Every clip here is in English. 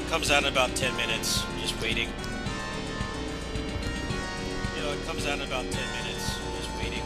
it comes out in about 10 minutes. Just waiting. It comes out in about 10 minutes. Just waiting.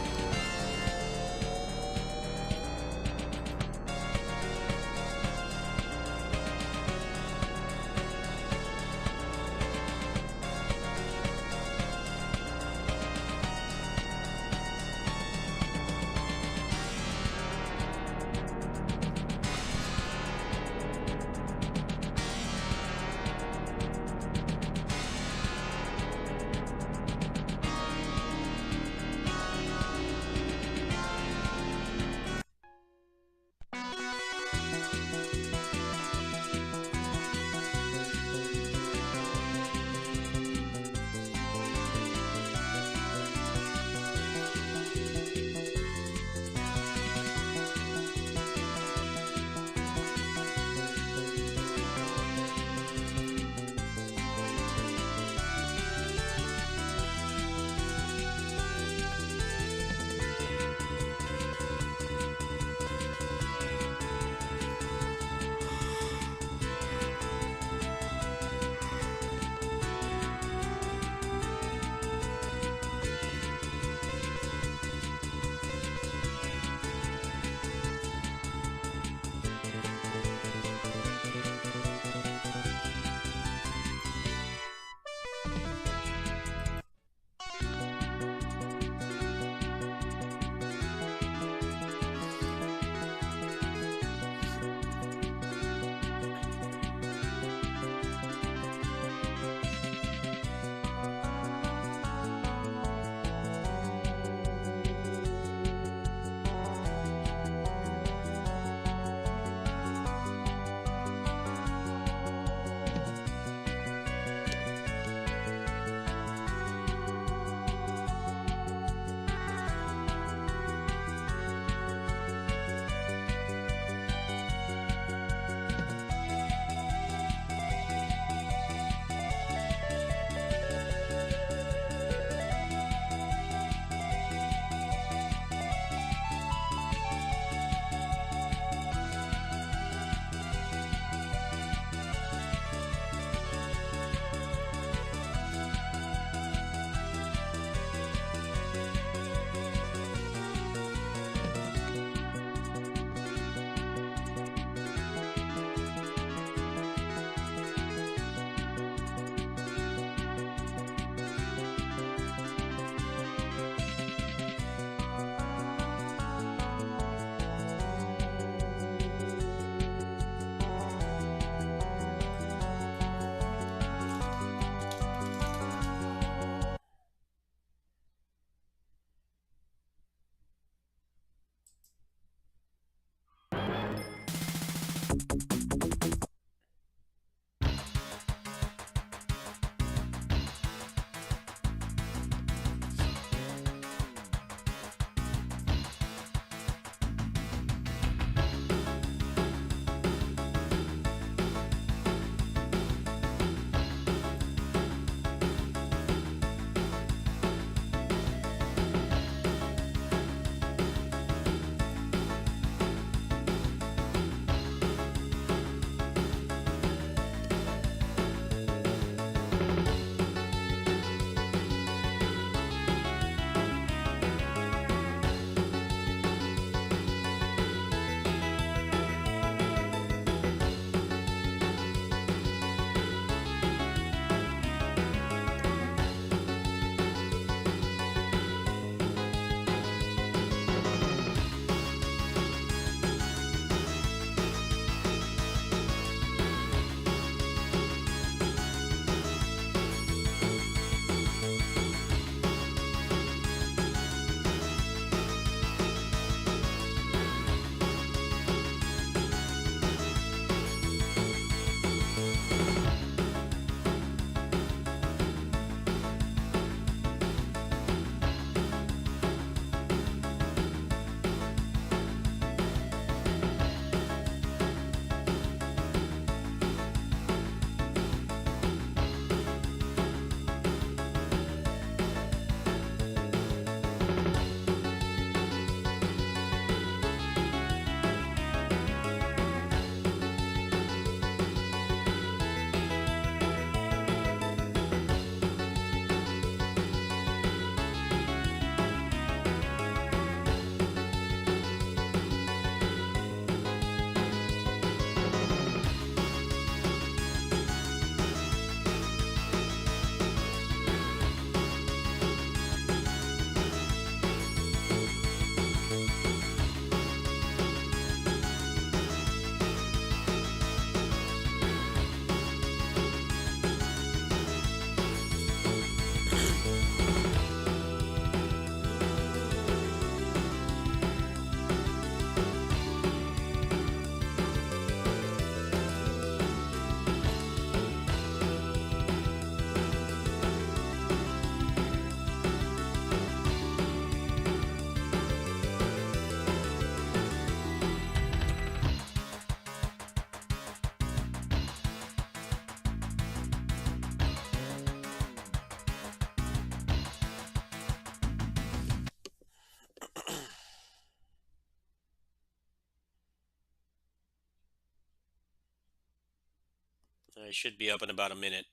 It should be up in about a minute.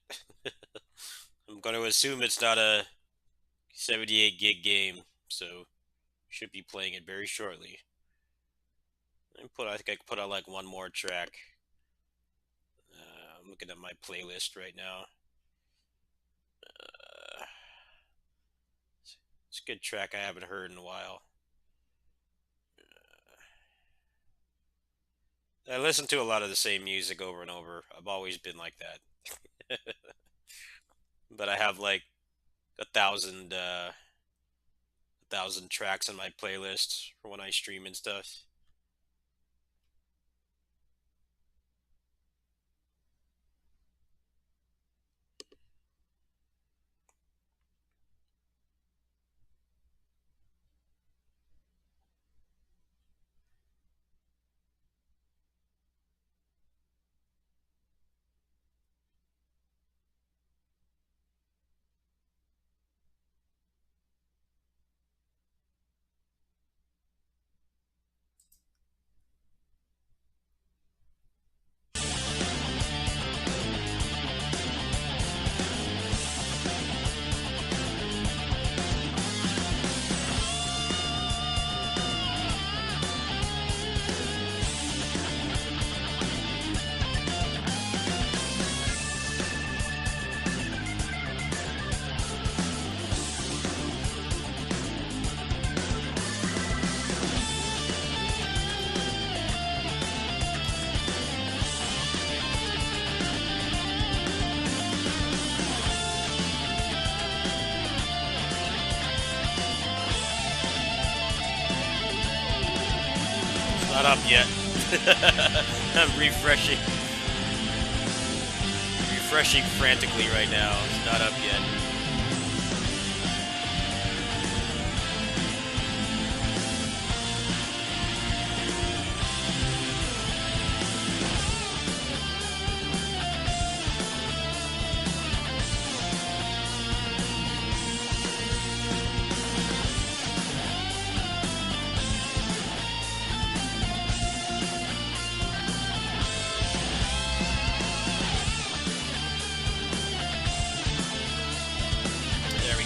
I'm going to assume it's not a 78 gig game, so should be playing it very shortly. I think I could put out like one more track. I'm looking at my playlist right now. It's a good track I haven't heard in a while. I listen to a lot of the same music over and over. I've always been like that. But I have like a thousand tracks on my playlist for when I stream and stuff. Not up yet. I'm refreshing frantically right now. It's not up yet.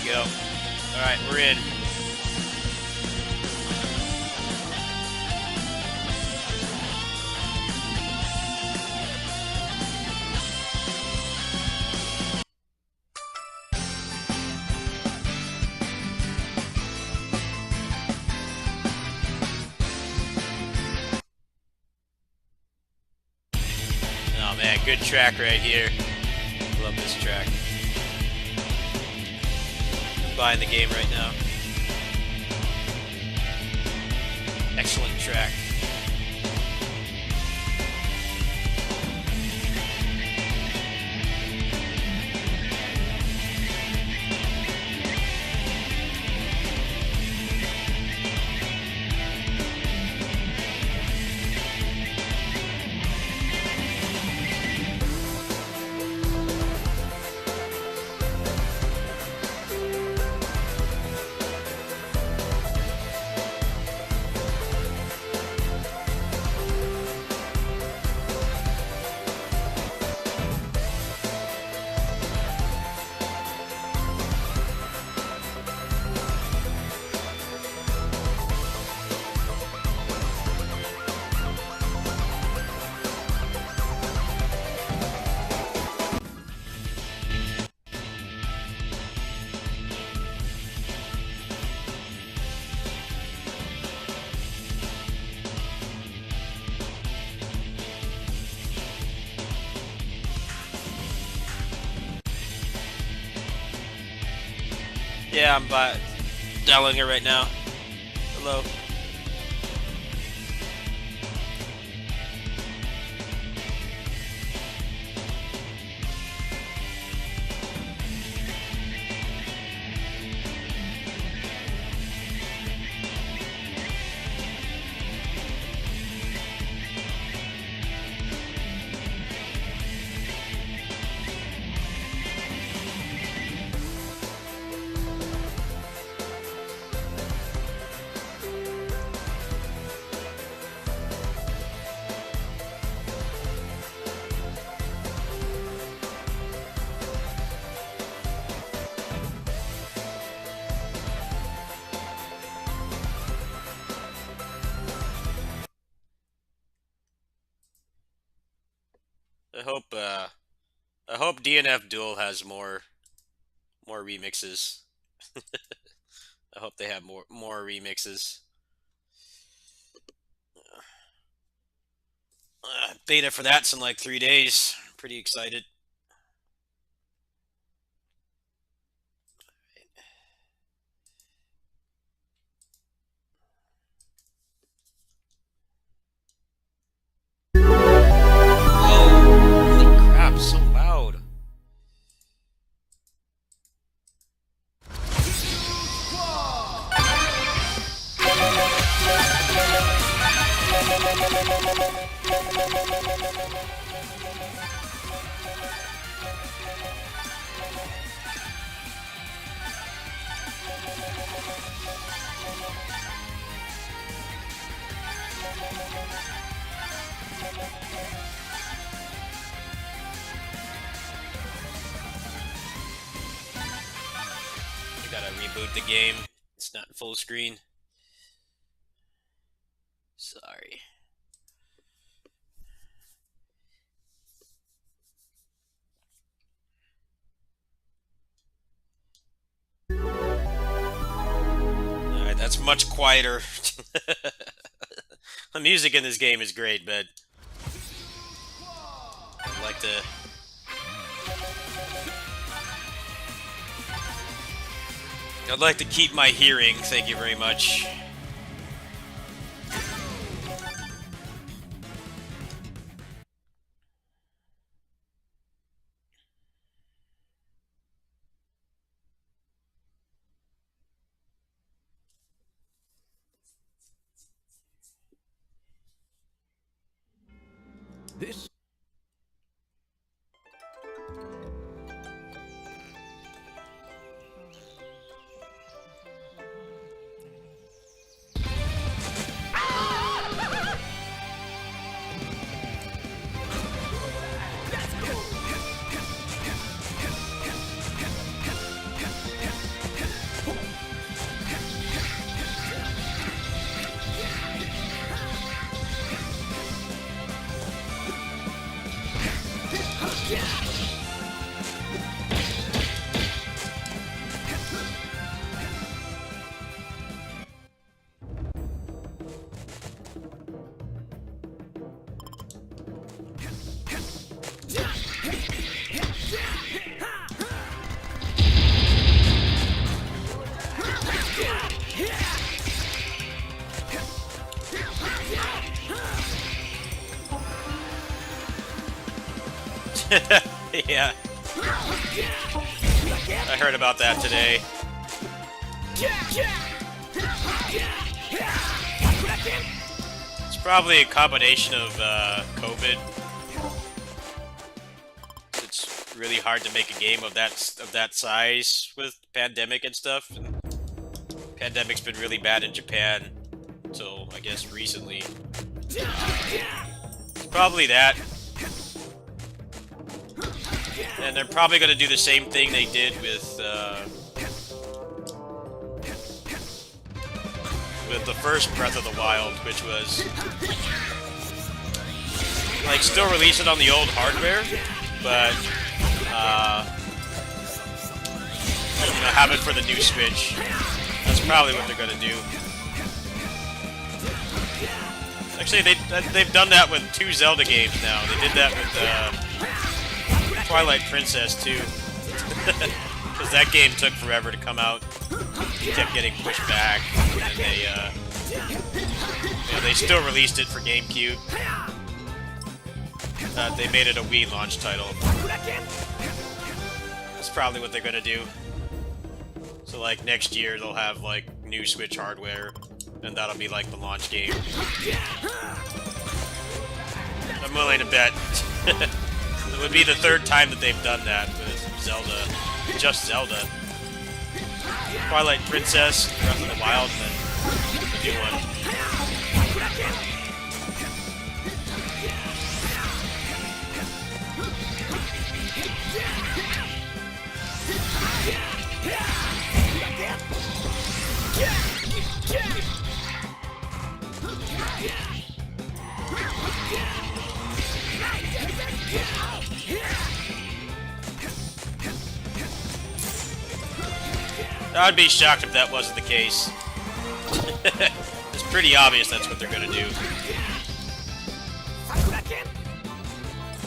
Go. All right, we're in. Oh man, good track right here. Love this track. Buying the game right now. Excellent track. Yeah, I'm downloading it right now. Hello. I hope DNF Duel has more remixes. I hope they have more remixes. Beta for that's in like 3 days. Pretty excited. Holy crap, so loud. Gotta reboot the game. It's not full screen. Sorry. Alright, that's much quieter. The music in this game is great, but I'd like to... I'd like to keep my hearing, thank you very much. This Yeah. I heard about that today. It's probably a combination of COVID. It's really hard to make a game of that size with pandemic and stuff. And pandemic's been really bad in Japan until I guess recently. It's probably that. And they're probably going to do the same thing they did with the first Breath of the Wild, which was like still release it on the old hardware, but you know, have it for the new Switch. That's probably what they're going to do. Actually, they've done that with 2 Zelda games now. They did that with Twilight Princess too, because that game took forever to come out. It kept getting pushed back, and they still released it for GameCube. They made it a Wii launch title. That's probably what they're gonna do. So like next year they'll have like new Switch hardware, and that'll be like the launch game. I'm willing to bet. It would be the 3rd time that they've done that with Zelda, just Zelda. Twilight Princess, Breath of the Wild, and then the new one. Yeah. I'd be shocked if that wasn't the case. It's pretty obvious that's what they're gonna do.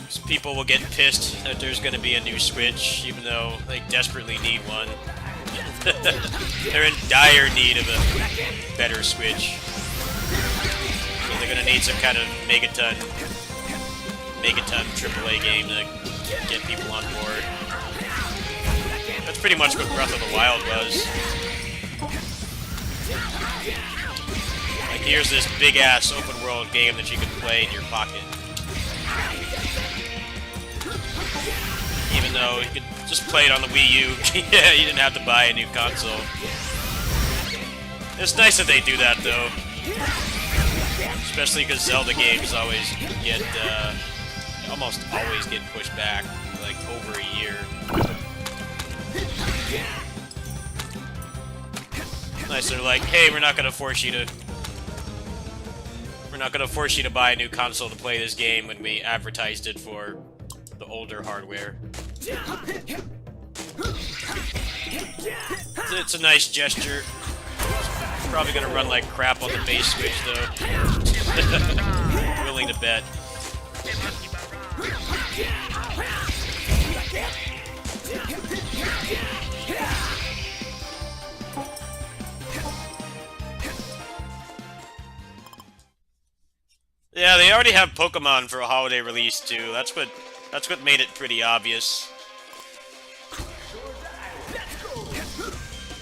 So people will get pissed that there's gonna be a new Switch, even though they desperately need one. They're in dire need of a better Switch. So they're gonna need some kind of Megaton AAA game to get people on board. That's pretty much what Breath of the Wild was. Like, here's this big-ass open-world game that you can play in your pocket. Even though you could just play it on the Wii U. Yeah, you didn't have to buy a new console. It's nice that they do that, though. Especially because Zelda games always get, almost always get pushed back, like, over a year. Nice, they're like, hey, we're not gonna force you to buy a new console to play this game when we advertised it for the older hardware. It's a nice gesture. It's probably gonna run like crap on the base Switch, though. Willing to bet. Yeah, they already have Pokemon for a holiday release too. That's what made it pretty obvious.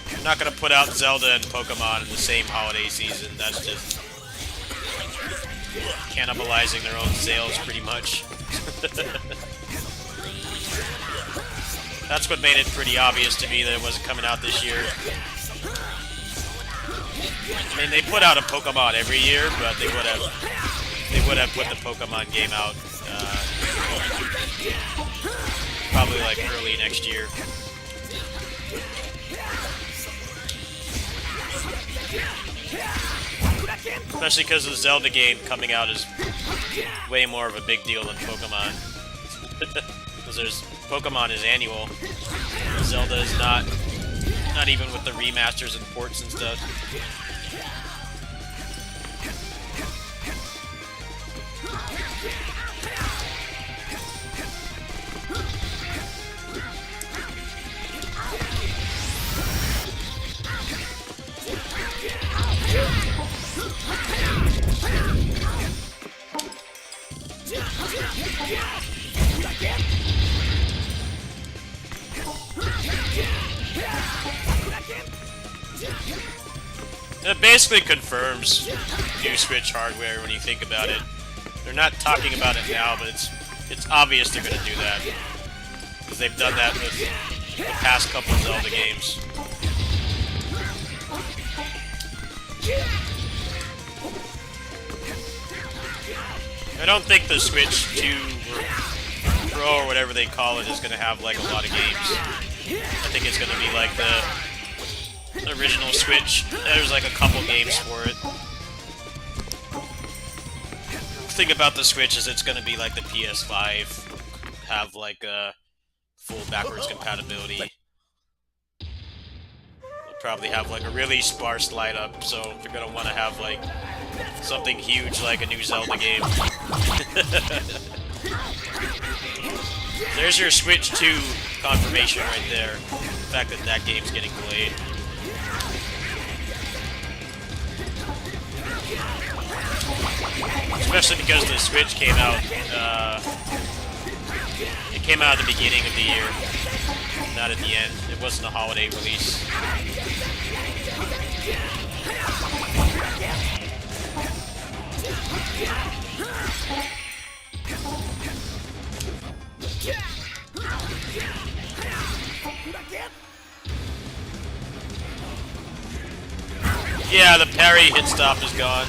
They're not gonna put out Zelda and Pokemon in the same holiday season. That's just cannibalizing their own sales pretty much. That's what made it pretty obvious to me that it wasn't coming out this year. I mean, they put out a Pokemon every year, but they would have put the Pokemon game out probably like early next year. Especially because the Zelda game coming out is way more of a big deal than Pokemon. Because Pokemon is annual. Zelda is not even with the remasters and ports and stuff. It basically confirms new Switch hardware when you think about it. They're not talking about it now, but it's obvious they're going to do that. Because they've done that with the past couple Zelda games. I don't think the Switch 2 or Pro or whatever they call it is going to have like a lot of games. I think it's going to be like the original Switch. There's like a couple games for it. The thing about the Switch is it's going to be like the PS5, have like a full backwards compatibility. They'll probably have like a really sparse lineup, so they're going to want to have like something huge like a new Zelda game. There's your Switch 2 confirmation right there. The fact that that game's getting delayed. Especially because the Switch came out, it came out at the beginning of the year, not at the end. It wasn't a holiday release. Yeah, the parry hit stop is gone.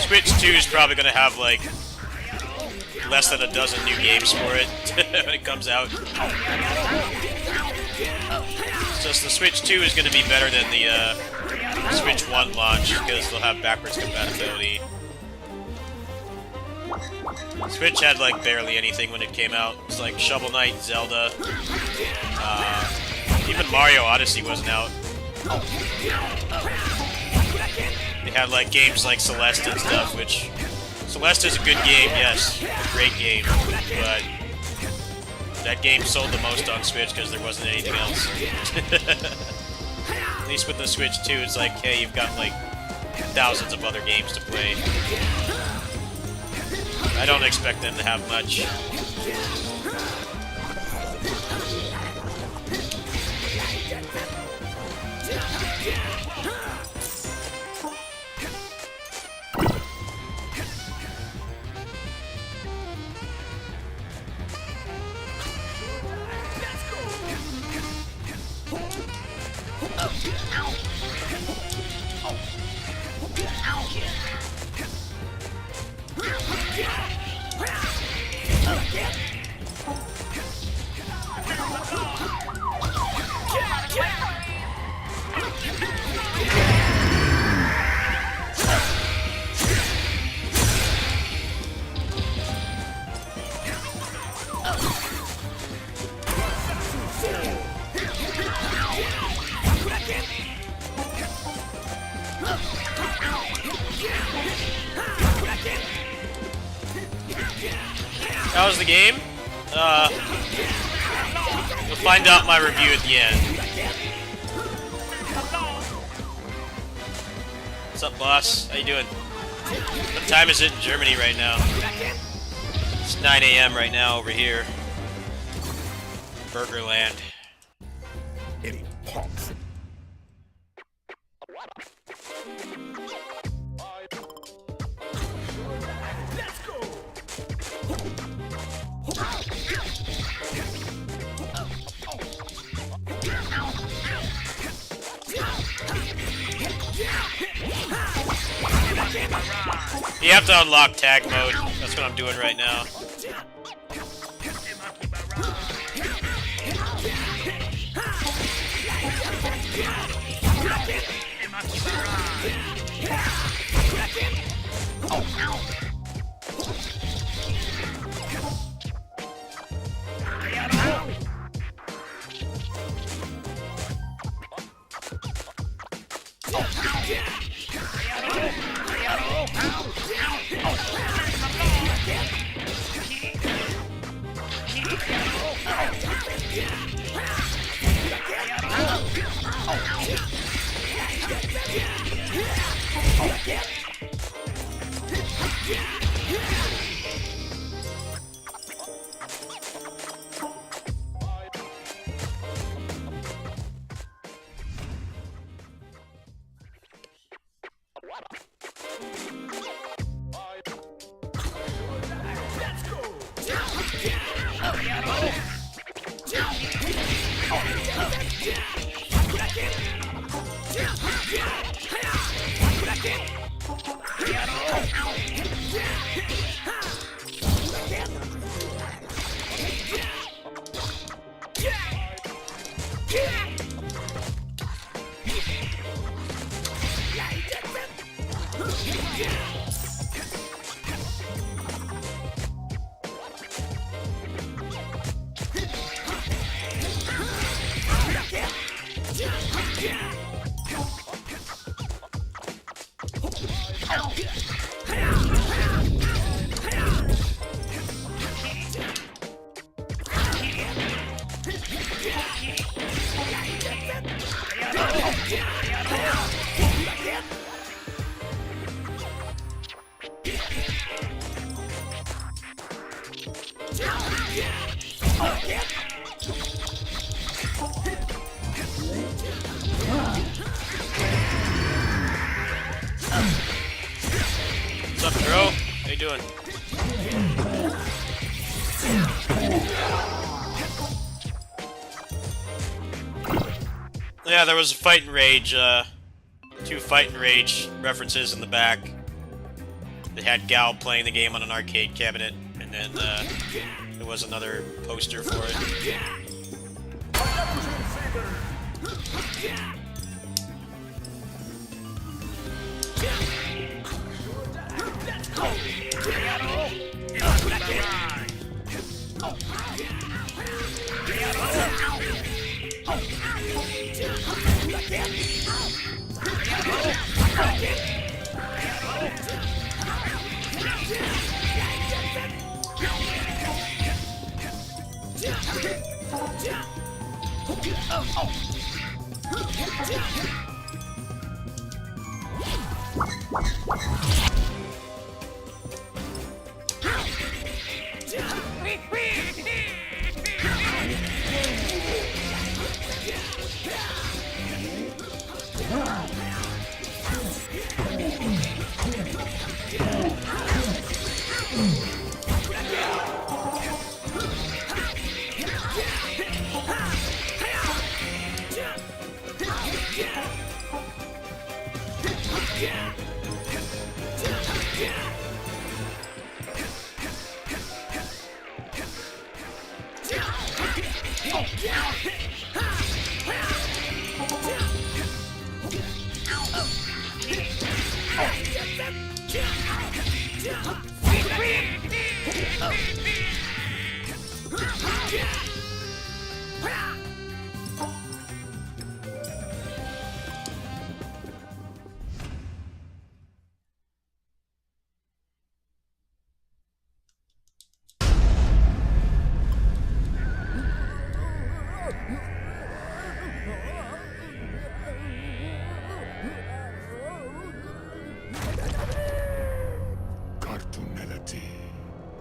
Switch 2 is probably going to have, like, less than a dozen new games for it when it comes out. Just the Switch 2 is going to be better than the Switch 1 launch because they'll have backwards compatibility. Switch had like barely anything when it came out. It's like Shovel Knight, Zelda, even Mario Odyssey wasn't out. They had like games like Celeste and stuff, which Celeste is a good game, yes, a great game, but that game sold the most on Switch because there wasn't anything else. At least with the Switch 2, it's like, hey, you've got like thousands of other games to play. I don't expect them to have much. That was the game. You'll find out my review at the end. What's up, boss? How you doing? What time is it in Germany right now? It's 9 a.m. right now over here. Burgerland. You have to unlock tag mode. That's what I'm doing right now. What's up, bro? How you doing? Yeah, there was a fight in Rage. 2 Fight and Rage references in the back. They had Gal playing the game on an arcade cabinet, and then there was another poster for it.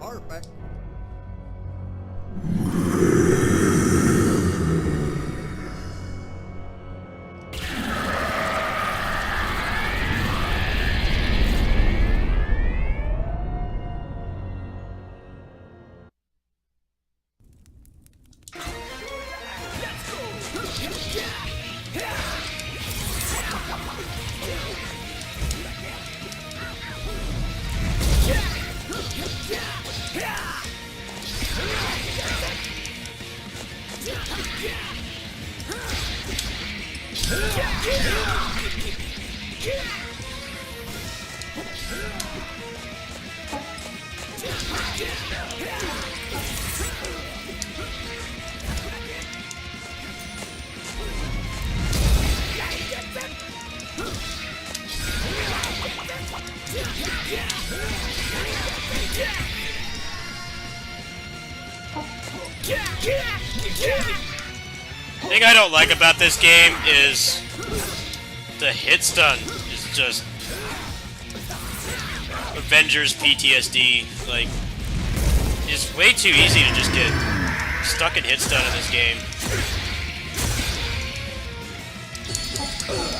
Perfect. The thing I don't like about this game is the hit stun is just Avengers PTSD. Like, it's way too easy to just get stuck in hit stun in this game.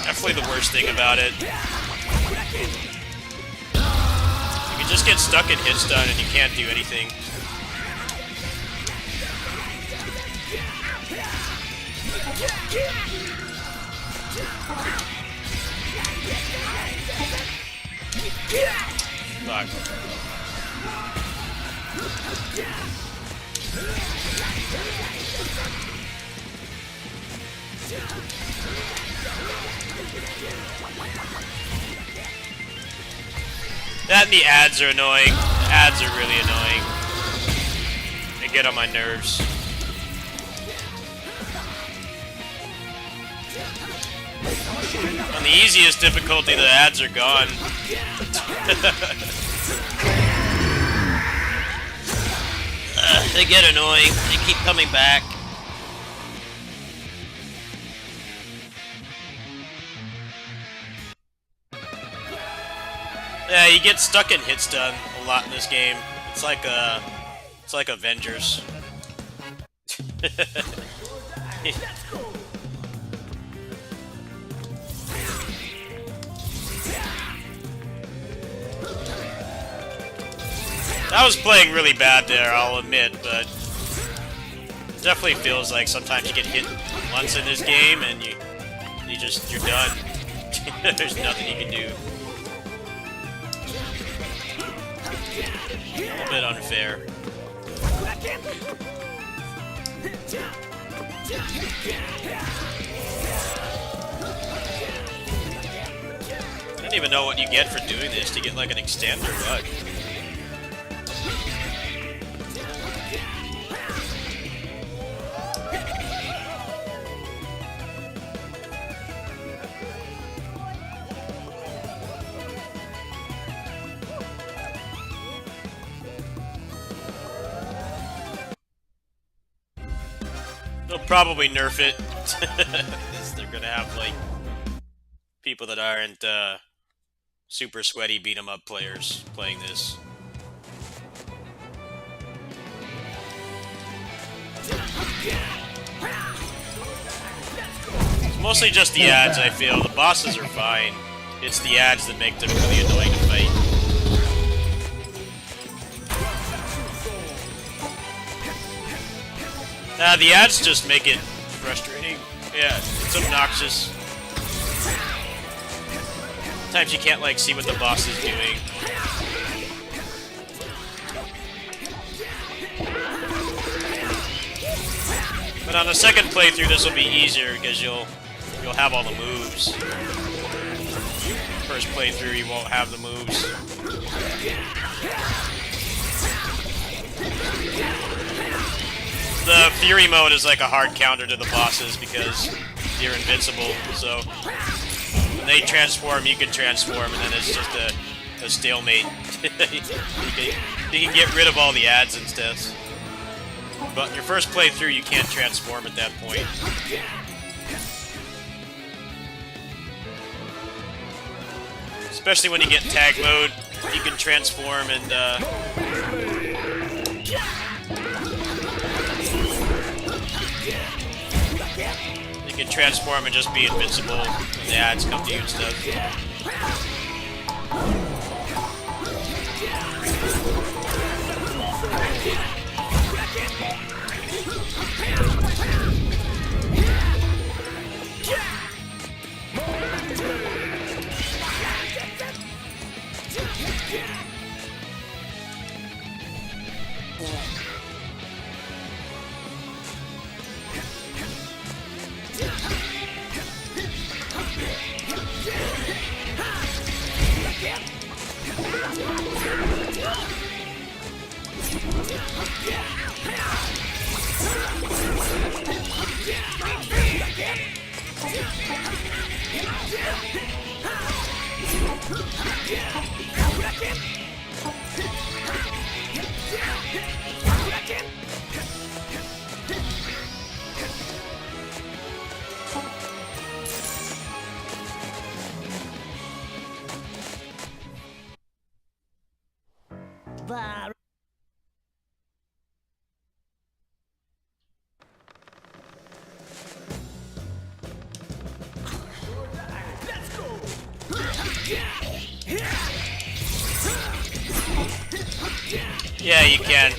Definitely the worst thing about it. You can just get stuck in hit stun and you can't do anything. Fuck. That and the ads are annoying. The ads are really annoying. They get on my nerves. On the easiest difficulty, the ads are gone. They get annoying. They keep coming back. Yeah, you get stuck in hit stun a lot in this game. It's like Avengers. I was playing really bad there, I'll admit, but it definitely feels like sometimes you get hit once in this game and you're done. There's nothing you can do. A little bit unfair. I don't even know what you get for doing this. Do you get like an extend or what? They'll probably nerf it. Because they're gonna have like people that aren't super sweaty beat 'em up players playing this. It's mostly just the ads, I feel. The bosses are fine. It's the ads that make them really annoying to fight. The ads just make it frustrating. Yeah, it's obnoxious. Sometimes you can't, like, see what the boss is doing. But on the second playthrough, this will be easier because you'll have all the moves. First playthrough, you won't have the moves. The Fury mode is like a hard counter to the bosses because you're invincible, so when they transform, you can transform, and then it's just a stalemate. you can get rid of all the ads and stuff. But in your first playthrough, you can't transform at that point. Especially when you get tag mode, you can transform and you can transform and just be invincible when the ads come to you and stuff. Yeah, you can.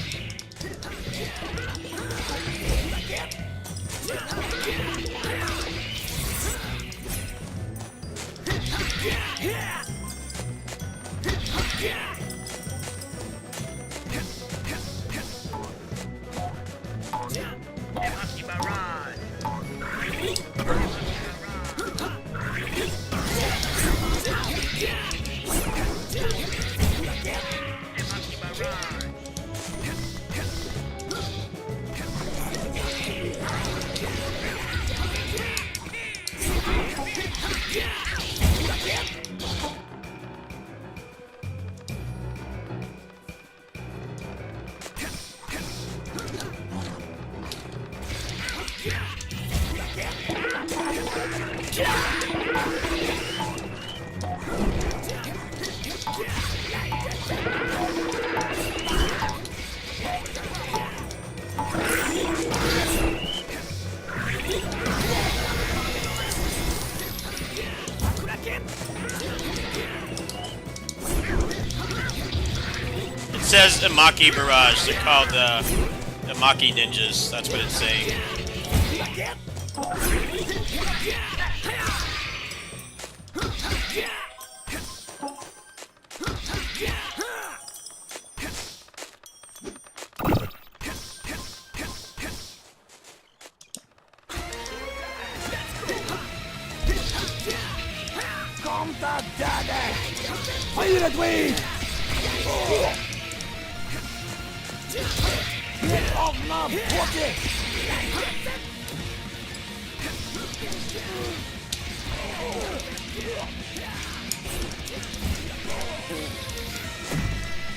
It says Amaki Barrage. They're called Amaki Ninjas. That's what it's saying. Fire at way! Get off now, Porky!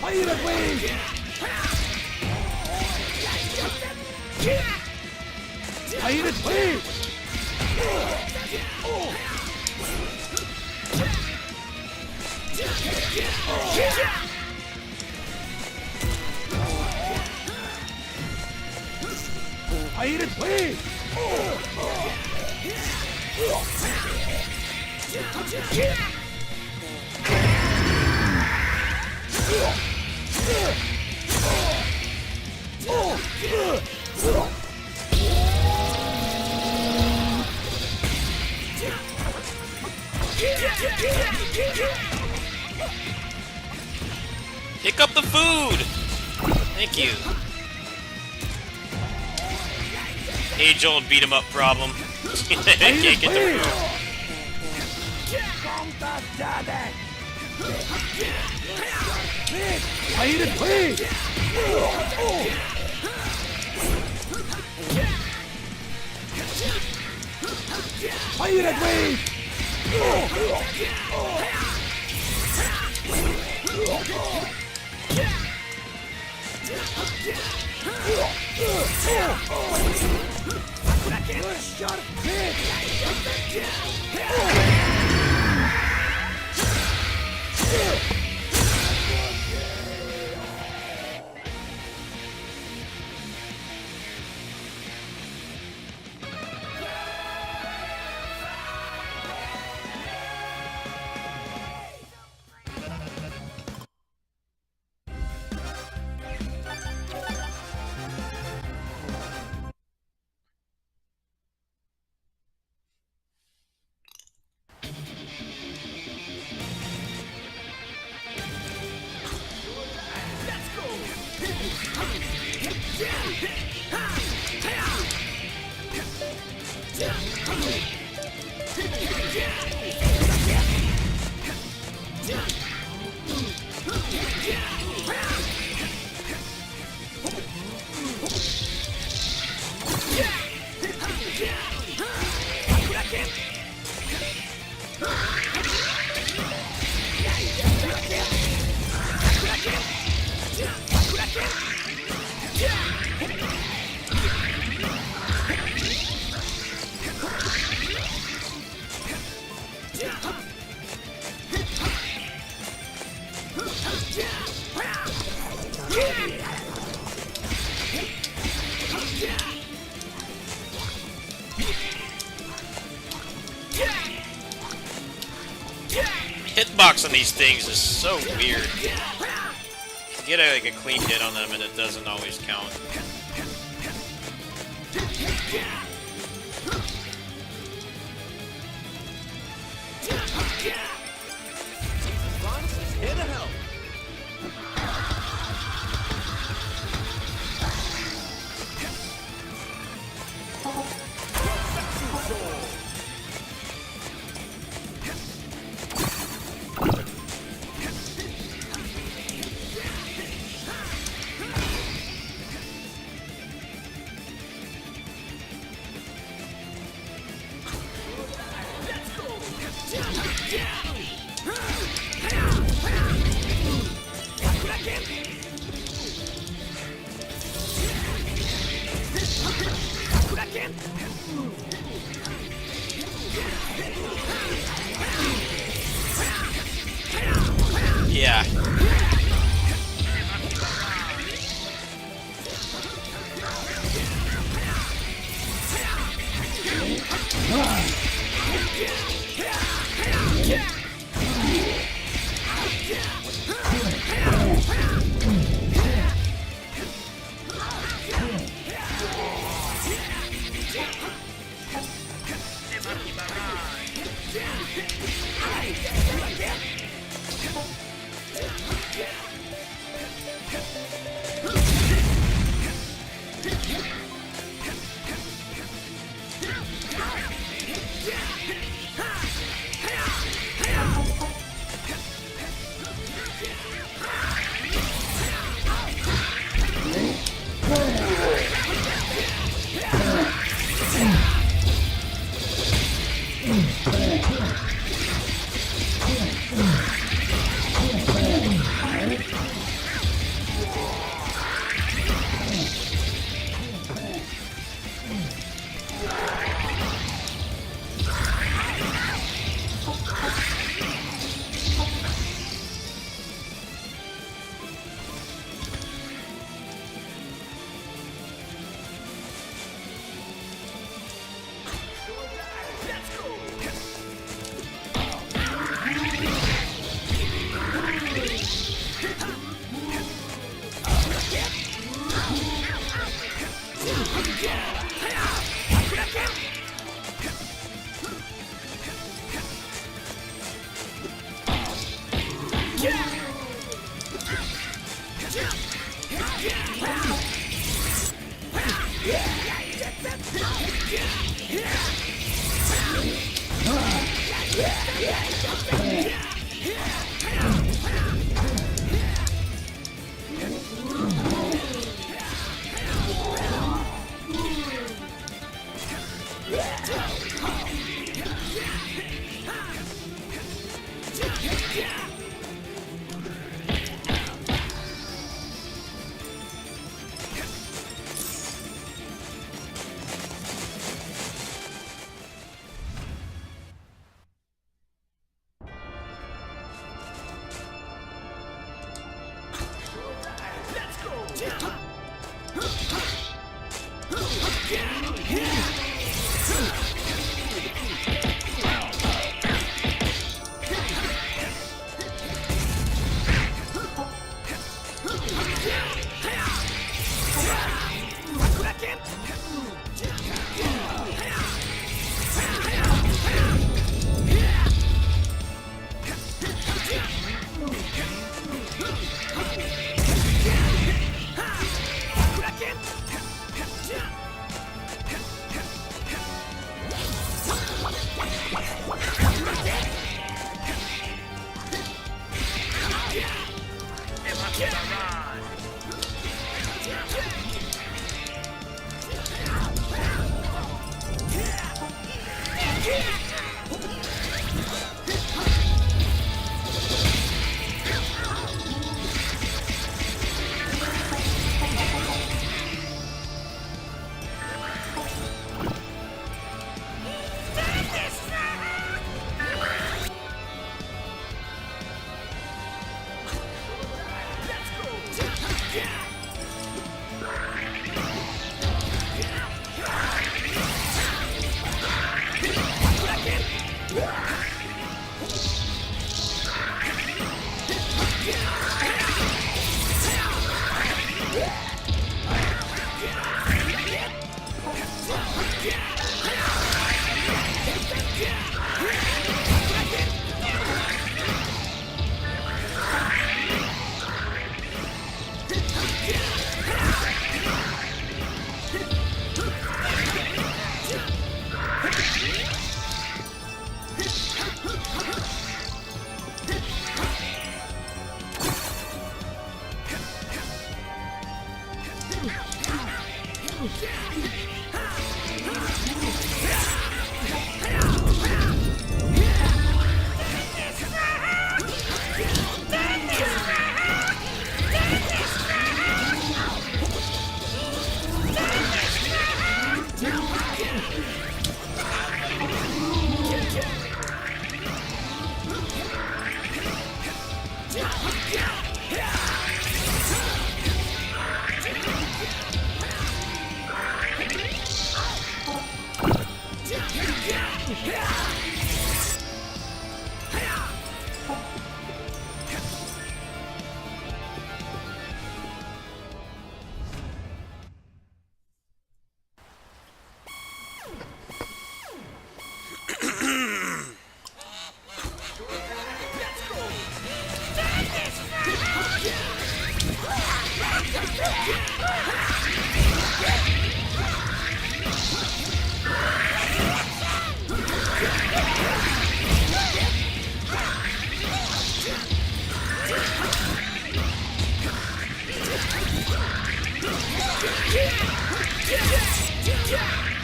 Fire at way! Fire at way! Fire it way! Pick up the food! Thank you. Age-old beat-em-up problem. Can't get the food. Fire it way! Fire it way! Hitbox on these things is so weird. You get like a clean hit on them and it doesn't always count. Here to help. Yeah.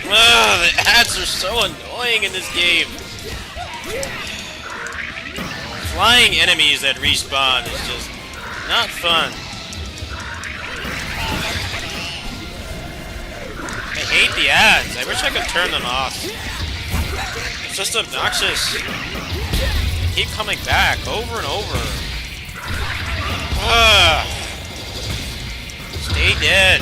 Ugh, the ads are so annoying in this game. Flying enemies that respawn is just not fun. I hate the ads. I wish I could turn them off. It's just obnoxious. They keep coming back over and over. Ugh. Stay dead.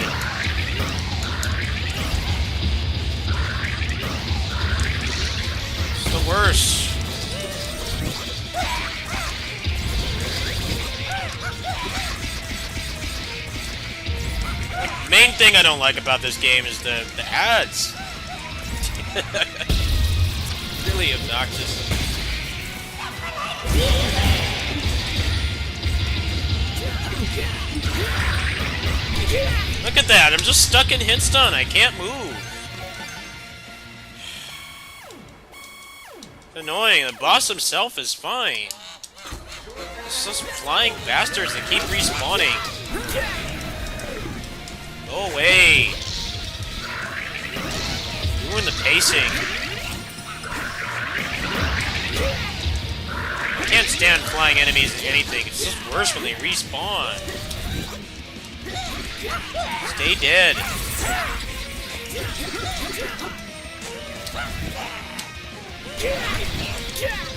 It's the worst. The main thing I don't like about this game is the ads. Really obnoxious. Look at that, I'm just stuck in hit stun, I can't move. It's annoying, the boss himself is fine. It's those flying bastards that keep respawning. Go away. Ruin the pacing. I can't stand flying enemies in anything, it's just worse when they respawn. Stay dead.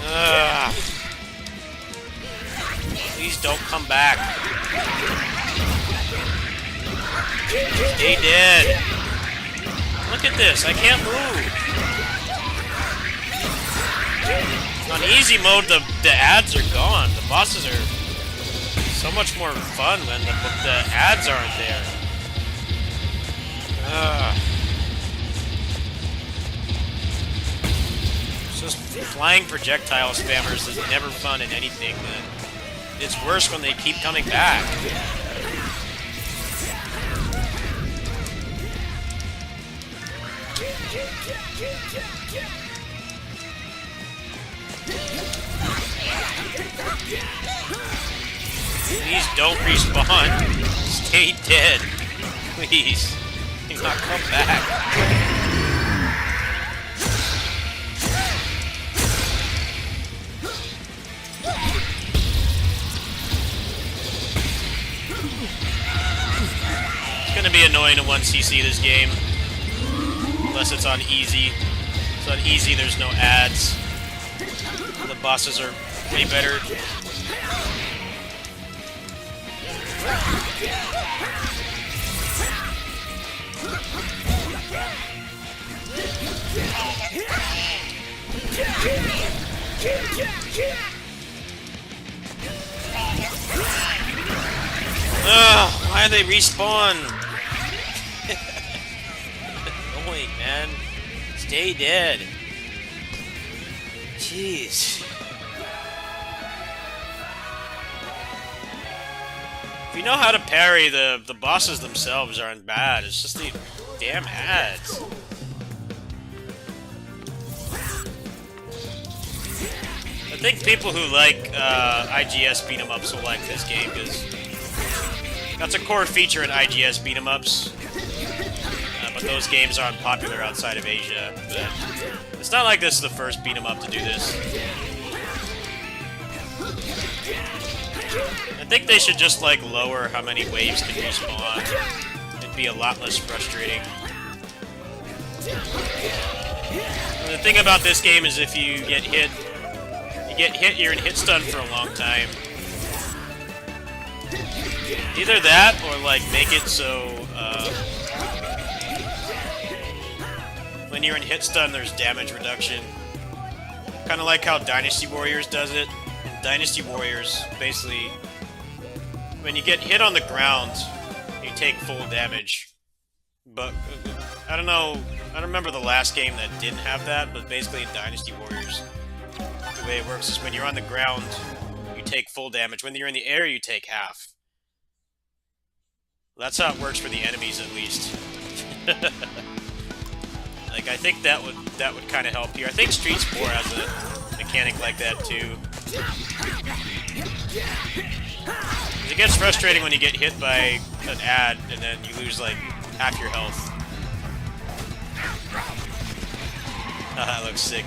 Ugh. Please don't come back. Stay dead. Look at this, I can't move. On easy mode, the ads are gone. The bosses are so much more fun when the ads aren't there. It's just flying projectile spammers is never fun in anything, but it's worse when they keep coming back. Please don't respawn. Stay dead. Please. Do not come back. It's gonna be annoying to 1cc this game. Unless it's on easy. So on easy there's no ads. The bosses are way better. Ugh, why do they respawn? Annoying, man. Stay dead. Jeez. If you know how to parry, the bosses themselves aren't bad. It's just the damn ads. I think people who like IGS beat-em-ups will like this game, because that's a core feature in IGS beat-em-ups. But those games aren't popular outside of Asia. But it's not like this is the first beat-em-up to do this. I think they should just, like, lower how many waves can respawn. It'd be a lot less frustrating. And the thing about this game is if you get hit, you're in hit stun for a long time. Either that, or, like, make it so, when you're in hit stun, there's damage reduction. Kind of like how Dynasty Warriors does it. In Dynasty Warriors, basically, when you get hit on the ground, you take full damage. But, I don't know, I don't remember the last game that didn't have that, but basically in Dynasty Warriors, the way it works is when you're on the ground, you take full damage. When you're in the air, you take half. That's how it works for the enemies, at least. Like, I think that would kind of help here. I think Streets 4 has a mechanic like that too. It gets frustrating when you get hit by an ad and then you lose like half your health. That looks sick.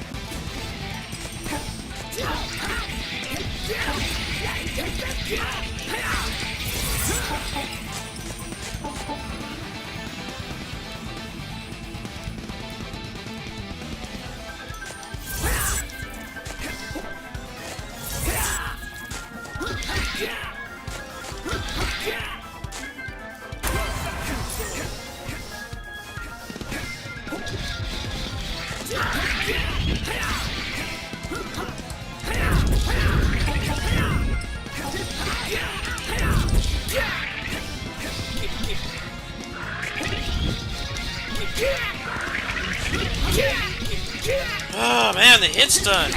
Oh man, the hit stun!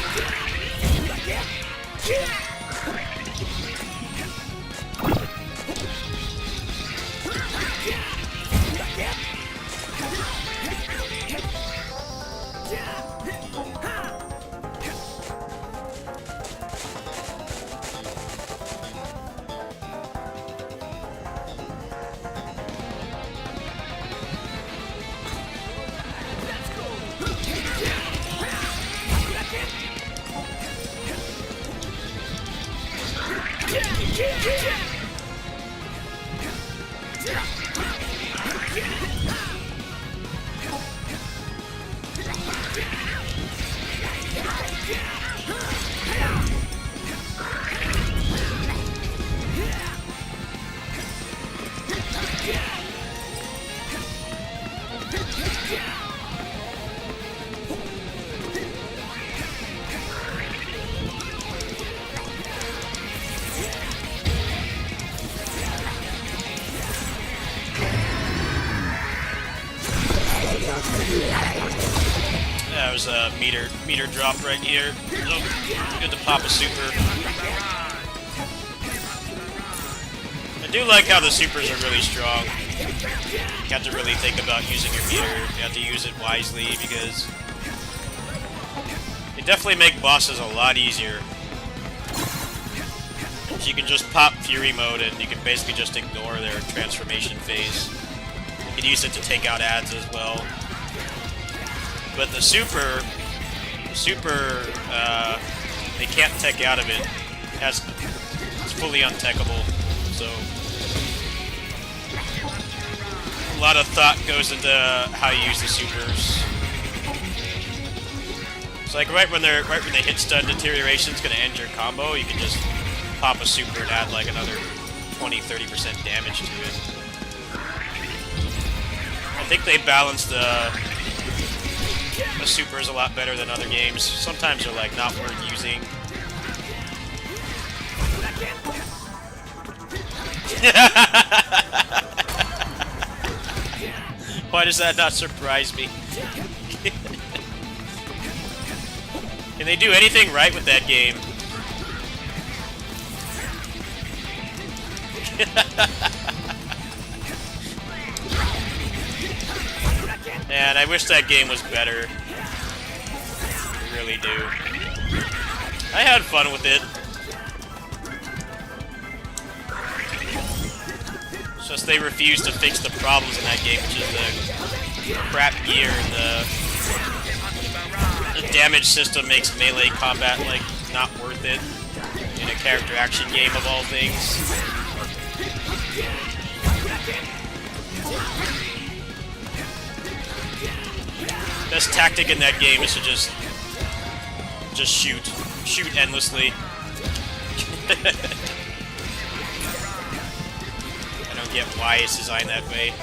That was a meter drop right here. Oh, good to pop a super. I do like how the supers are really strong. You have to really think about using your meter. You have to use it wisely because they definitely make bosses a lot easier. So you can just pop Fury mode and you can basically just ignore their transformation phase. You can use it to take out ads as well. But the super, they can't tech out of it. It's fully untechable, so a lot of thought goes into how you use the supers. It's like right when they hit stun deterioration, it's gonna end your combo. You can just pop a super and add like another 20-30% damage to it. I think they balance the supers a lot better than other games. Sometimes they're like not worth using. Why does that not surprise me? Can they do anything right with that game? Man, I wish that game was better. I really do. I had fun with it. It's just they refuse to fix the problems in that game, which is the crap gear and the damage system makes melee combat like not worth it in a character action game of all things. Best tactic in that game is to just shoot endlessly. I don't get why it's designed that way.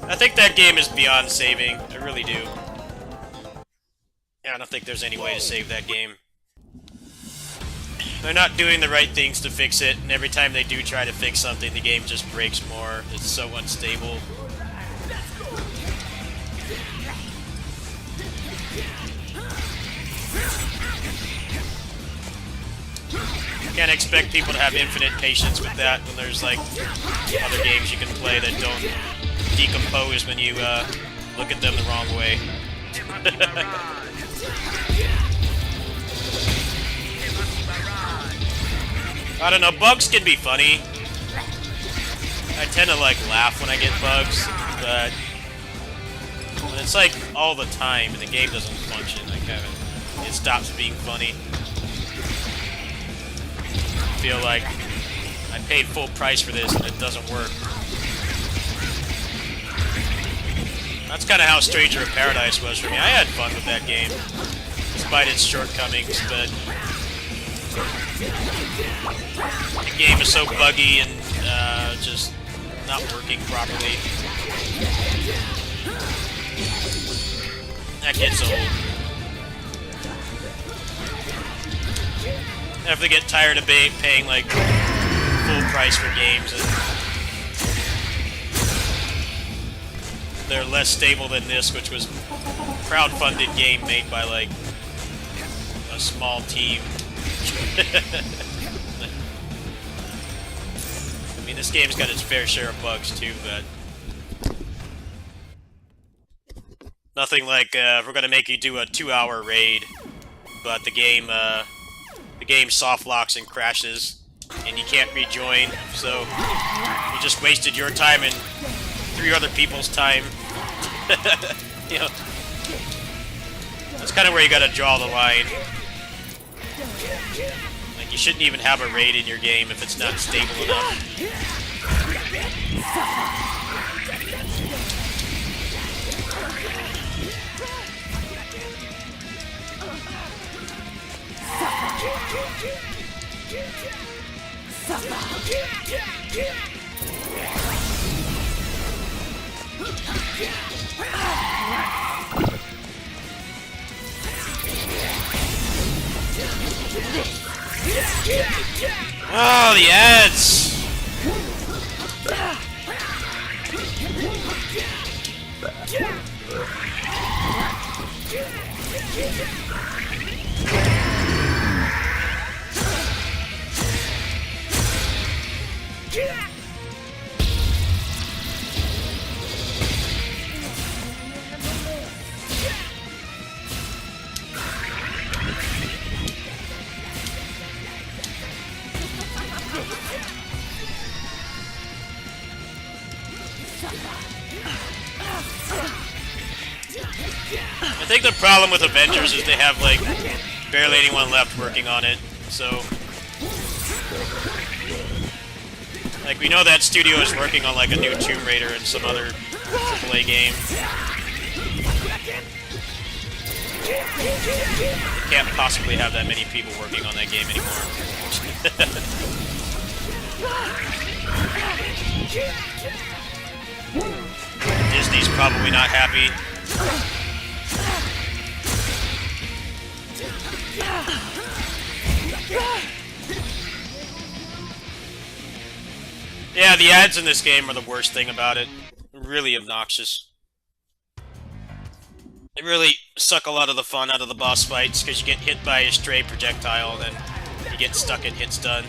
I think that game is beyond saving. I really do. Yeah, I don't think there's any way to save that game. They're not doing the right things to fix it, and every time they do try to fix something, the game just breaks more. It's so unstable. Can't expect people to have infinite patience with that when there's like other games you can play that don't decompose when you look at them the wrong way. I don't know, bugs can be funny. I tend to like laugh when I get bugs, but when it's like all the time and the game doesn't function, it stops being funny. I feel like I paid full price for this and it doesn't work. That's kind of how Stranger of Paradise was for me. I had fun with that game, despite its shortcomings, but the game is so buggy and just not working properly. That gets old. I have to get tired of paying like full price for games, and they're less stable than this, which was a crowdfunded game made by like a small team. I mean, this game's got its fair share of bugs too, but nothing like we're gonna make you do a 2-hour raid, but the game soft locks and crashes, and you can't rejoin, so you just wasted your time and 3 other people's time. You know, that's kind of where you gotta draw the line. Like, You shouldn't even have a raid in your game if it's not stable enough. Oh, the ads! I think the problem with Avengers is they have, like, barely anyone left working on it, so... Like, we know that studio is working on, like, a new Tomb Raider and some other AAA game. Can't possibly have that many people working on that game anymore. Disney's probably not happy. Yeah, the ads in this game are the worst thing about it. Really obnoxious. They really suck a lot of the fun out of the boss fights, because you get hit by a stray projectile, and then you get stuck and hit stun.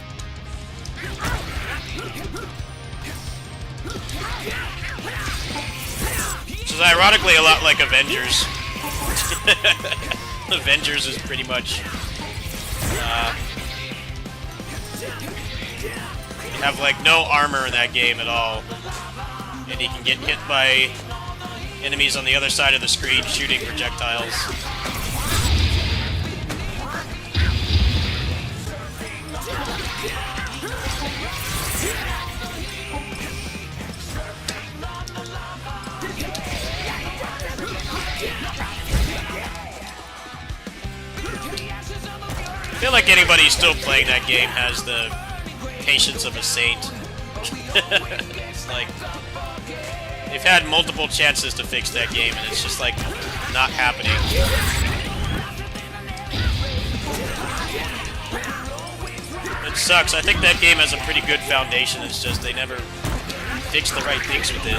Which is ironically a lot like Avengers. Avengers is pretty much... you have, like, no armor in that game at all. And you can get hit by enemies on the other side of the screen shooting projectiles. I feel like anybody still playing that game has the patience of a saint. It's like they've had multiple chances to fix that game and it's just like not happening. It sucks. I think that game has a pretty good foundation, it's just they never fix the right things with it.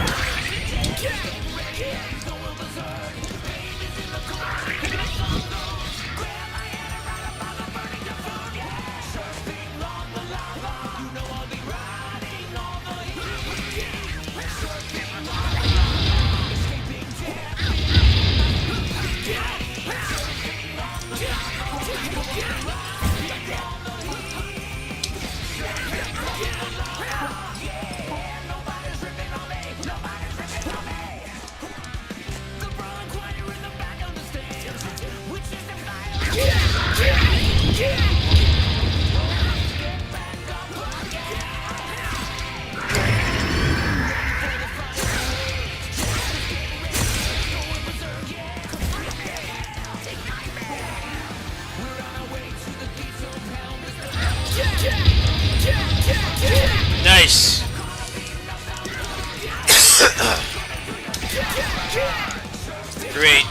Nice. Great.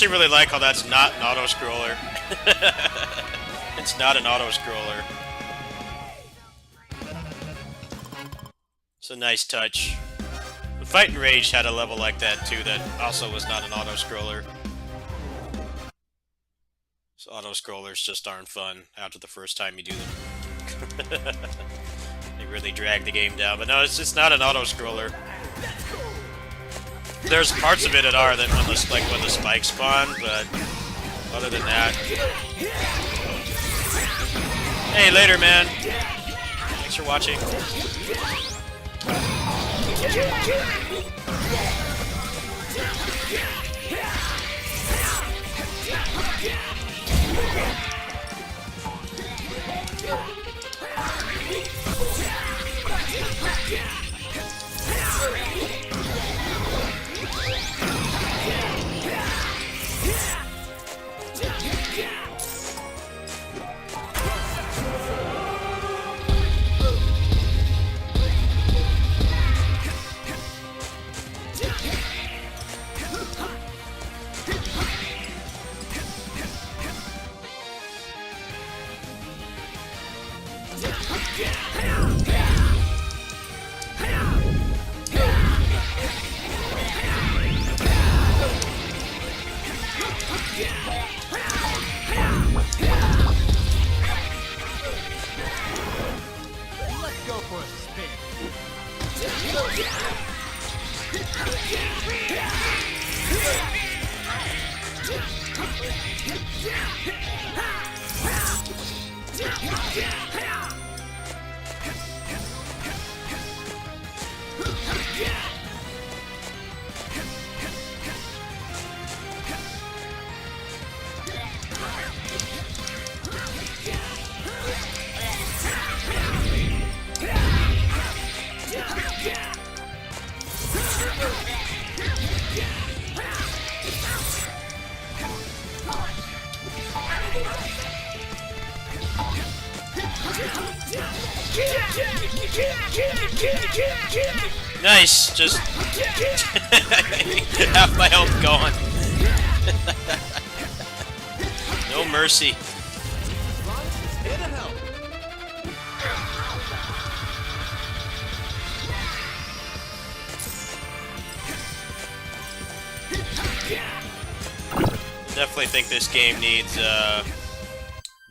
actually really like how that's not an auto-scroller. It's not an auto-scroller. It's a nice touch. The Fight and Rage had a level like that too that also was not an auto-scroller. So auto-scrollers just aren't fun after the first time you do them. They really drag the game down. But no, it's just not an auto-scroller. There's parts of it that are that when the spikes spawn, but other than that. Hey, later, man. Thanks for watching. Nice, just half my health gone. No mercy. Definitely think this game needs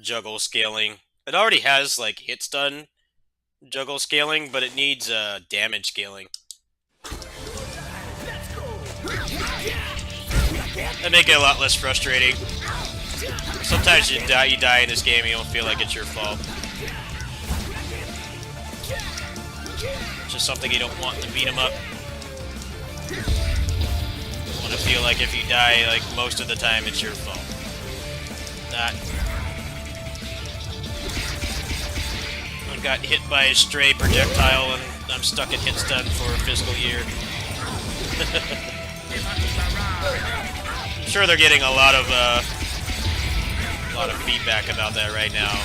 juggle scaling. It already has like hit stun juggle scaling, but it needs damage scaling. That make it a lot less frustrating. Sometimes you die in this game and you don't feel like it's your fault. It's just something you don't want to beat them up. You want to feel like if you die, like most of the time, it's your fault. Not. I got hit by a stray projectile and I'm stuck in hit stun for a fiscal year. I'm sure they're getting a lot of feedback about that right now.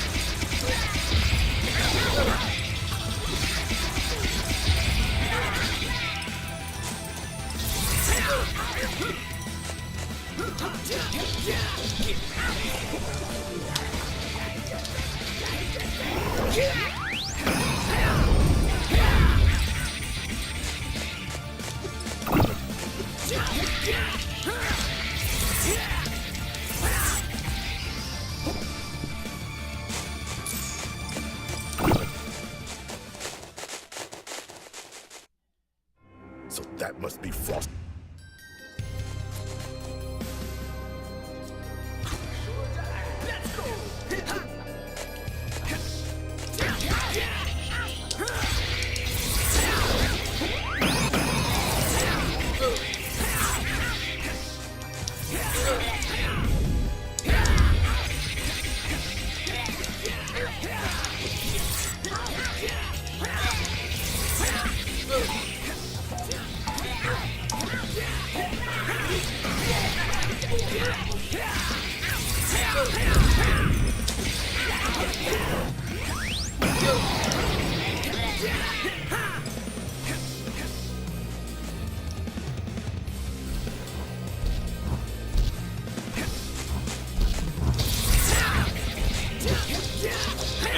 So that must be Frost.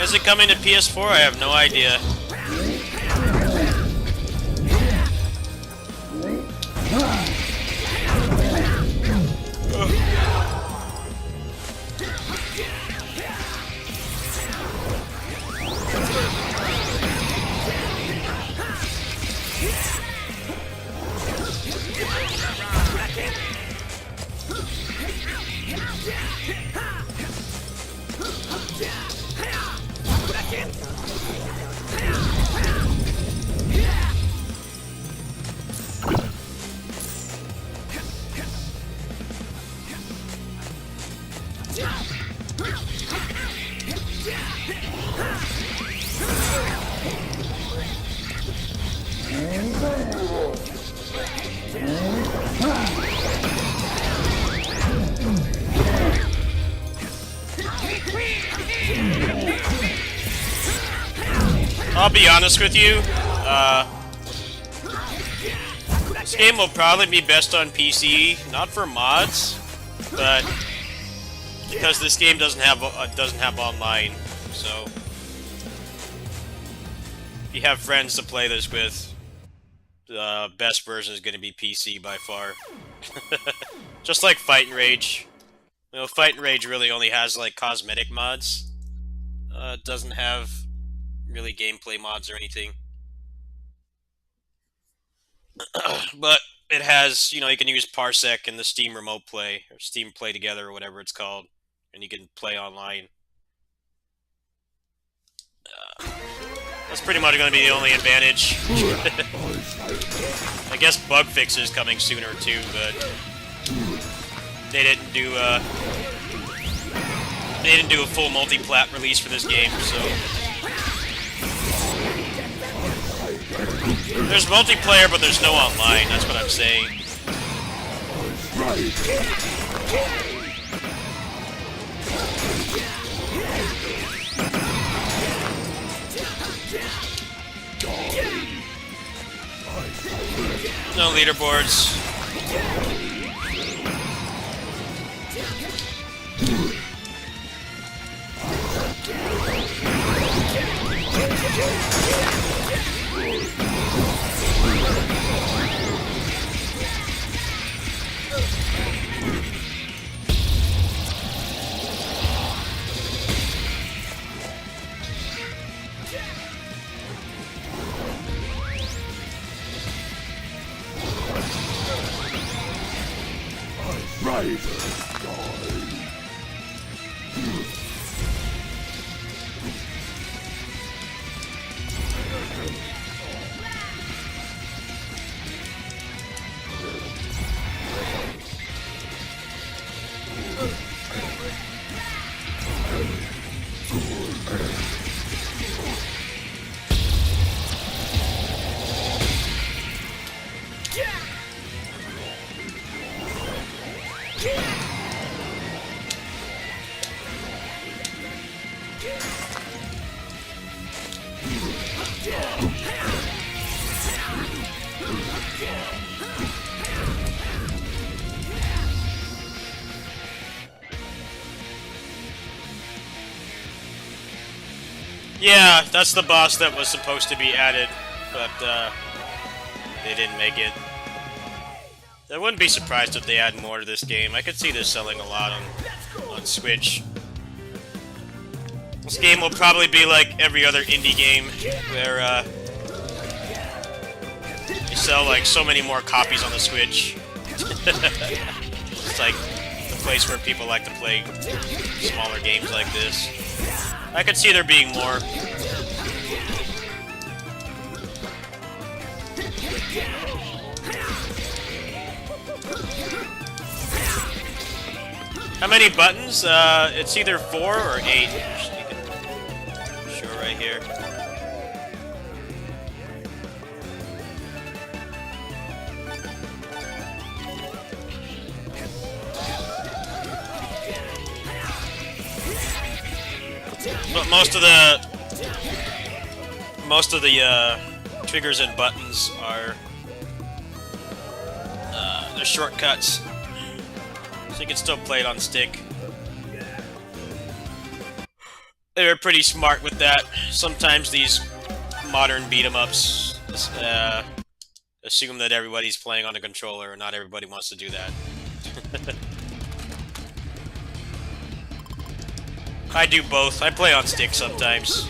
Is it coming to PS4? I have no idea. I'll be honest with you, this game will probably be best on PC, not for mods, but because this game doesn't have online. So if you have friends to play this with, the best version is going to be PC by far. Just like Fight and Rage. You know, Fight and Rage really only has like cosmetic mods. It doesn't have really gameplay mods or anything. But it has, you know, you can use Parsec and the Steam Remote Play, or Steam Play Together, or whatever it's called, and you can play online. That's pretty much going to be the only advantage. I guess bug fixes coming sooner too, but they didn't do a full multi-plat release for this game, so there's multiplayer, but there's no online. That's what I'm saying. No leaderboards. Yeah, that's the boss that was supposed to be added, but they didn't make it. I wouldn't be surprised if they add more to this game. I could see this selling a lot on Switch. This game will probably be like every other indie game, where you sell like so many more copies on the Switch. It's like the place where people like to play smaller games like this. I could see there being more. How many buttons? It's either 4 or 8. Show right here. But most of the triggers and buttons are the shortcuts, so you can still play it on stick. they were pretty smart with that. Sometimes these modern beat 'em ups assume that everybody's playing on a controller, and not everybody wants to do that. I do both. I play on stick sometimes.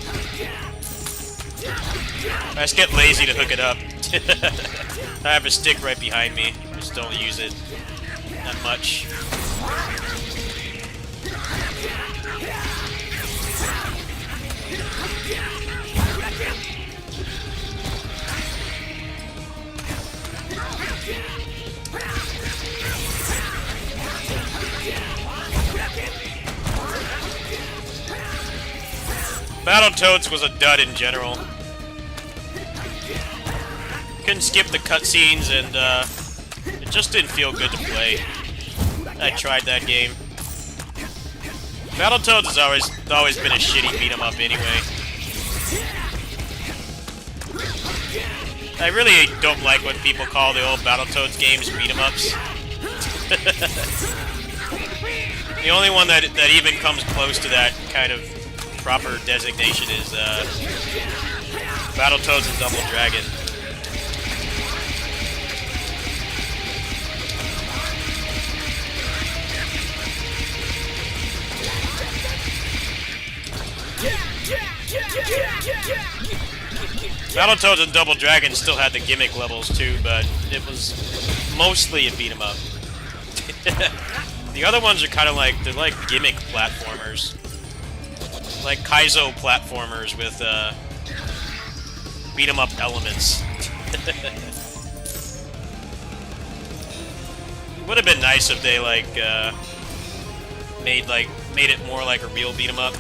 I just get lazy to hook it up. I have a stick right behind me. Just don't use it that much. Battletoads was a dud in general. Couldn't skip the cutscenes, and it just didn't feel good to play. I tried that game. Battletoads has always been a shitty beat 'em up anyway. I really don't like when people call the old Battletoads games beat 'em ups. The only one that even comes close to that kind of proper designation is Battletoads and Double Dragon. Battletoads and Double Dragon still had the gimmick levels too, but it was mostly a beat 'em up. The other ones are kind of like, they're like gimmick platformers. Like Kaizo platformers with beat 'em up elements. It would have been nice if they made it more like a real beat 'em up.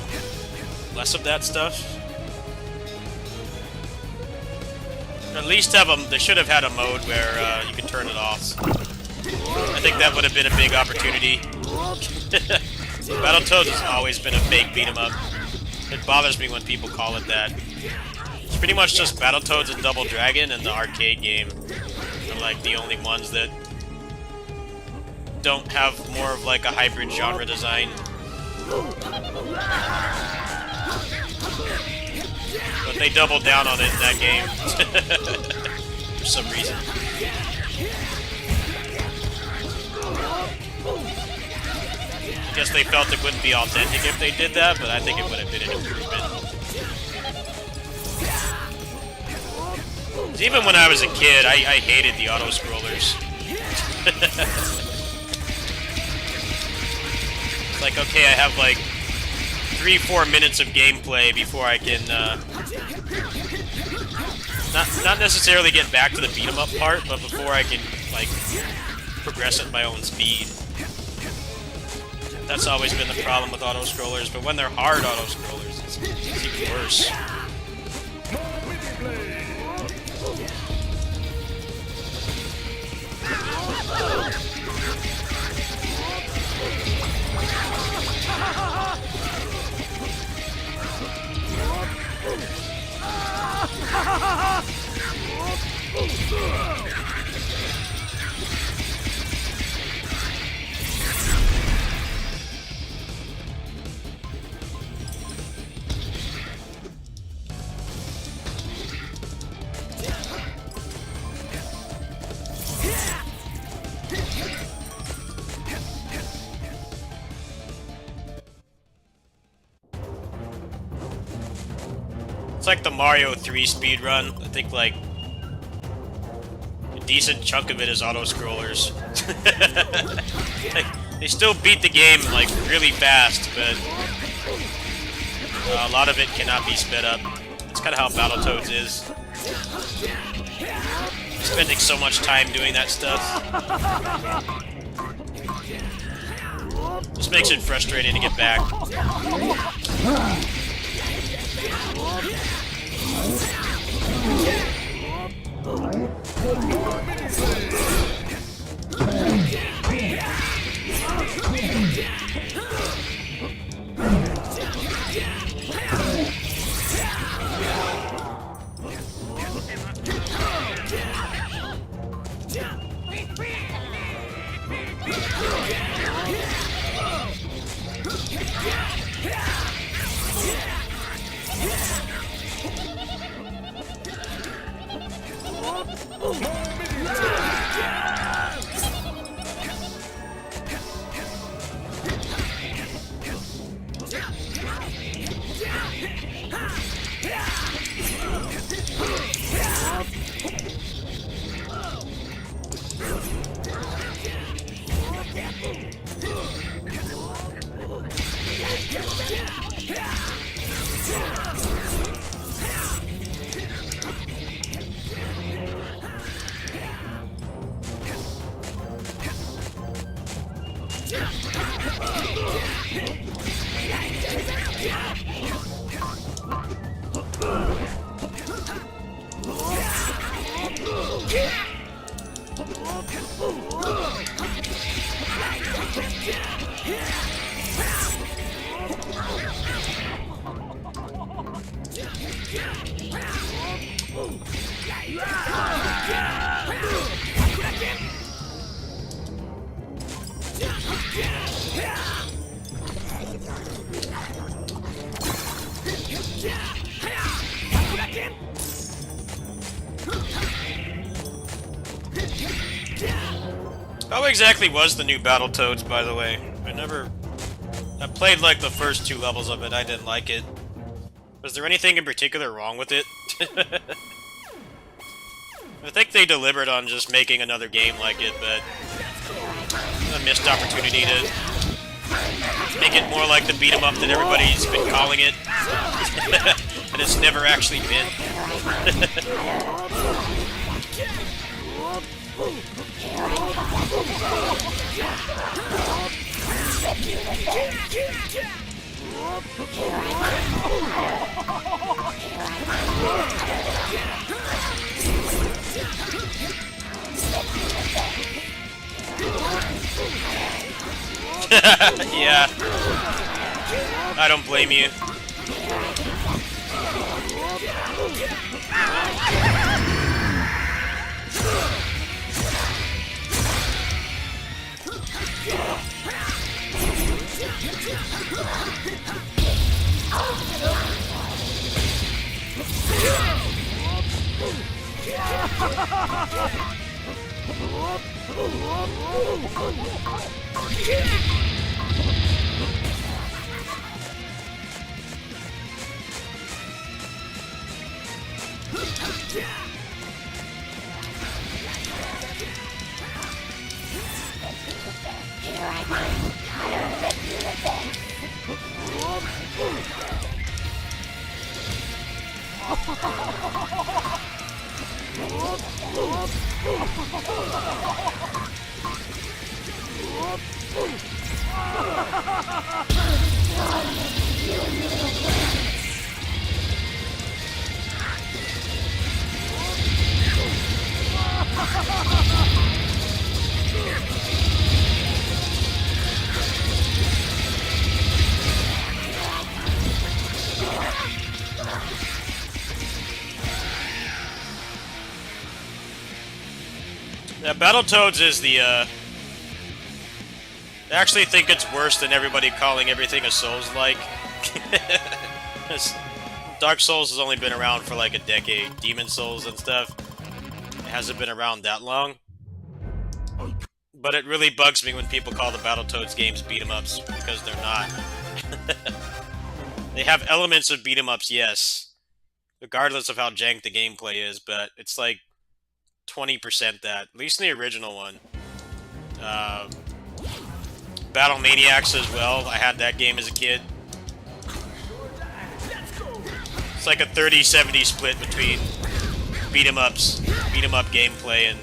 Less of that stuff. Or at least they should have had a mode where you could turn it off. I think that would have been a big opportunity. Battletoads has always been a fake beat 'em up. It bothers me when people call it that. It's pretty much just Battletoads and Double Dragon and the arcade game are like the only ones that don't have more of like a hybrid genre design. But they doubled down on it in that game. For some reason. I guess they felt it wouldn't be authentic if they did that, but I think it would have been an improvement. Even when I was a kid, I hated the auto-scrollers. It's like, okay, I have like 3-4 minutes of gameplay before I can, not necessarily get back to the beat 'em up part, but before I can, like, progress at my own speed. That's always been the problem with auto-scrollers, but when they're hard auto-scrollers, it's even worse. It's like the Mario 3 speedrun. I think like a decent chunk of it is auto-scrollers. Like, they still beat the game like really fast, but a lot of it cannot be sped up. That's kind of how Battletoads is. Spending so much time doing that stuff just makes it frustrating to get back. How exactly was the new Battletoads, by the way? I played like the first 2 levels of it, I didn't like it. Was there anything in particular wrong with it? I think they delivered on just making another game like it, but a missed opportunity to make it more like the beat 'em up that everybody's been calling it. And it's never actually been. Yeah. I don't blame you. Yeah, Battletoads is the, I actually think it's worse than everybody calling everything a Souls-like. Dark Souls has only been around for like a decade. Demon Souls and stuff, it hasn't been around that long. But it really bugs me when people call the Battletoads games beat-em-ups, because they're not. They have elements of beat-em-ups, yes, regardless of how jank the gameplay is, but it's like 20% that, at least in the original one. Battle Maniacs as well, I had that game as a kid. It's like a 30-70 split between beat-em-ups, beat-em-up gameplay, and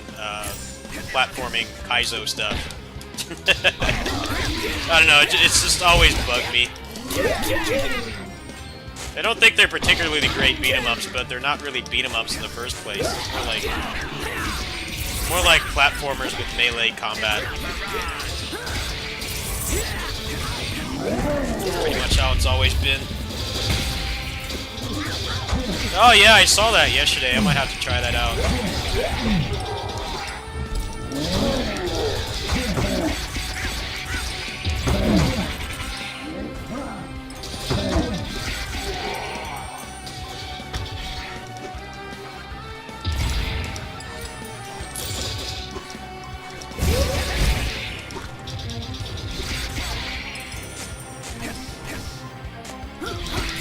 platforming Kaizo stuff. I don't know, it's just always bugged me. I don't think they're particularly great beat-em-ups, but they're not really beat-em-ups in the first place. More like platformers with melee combat. Pretty much how it's always been. Oh yeah, I saw that yesterday. I might have to try that out.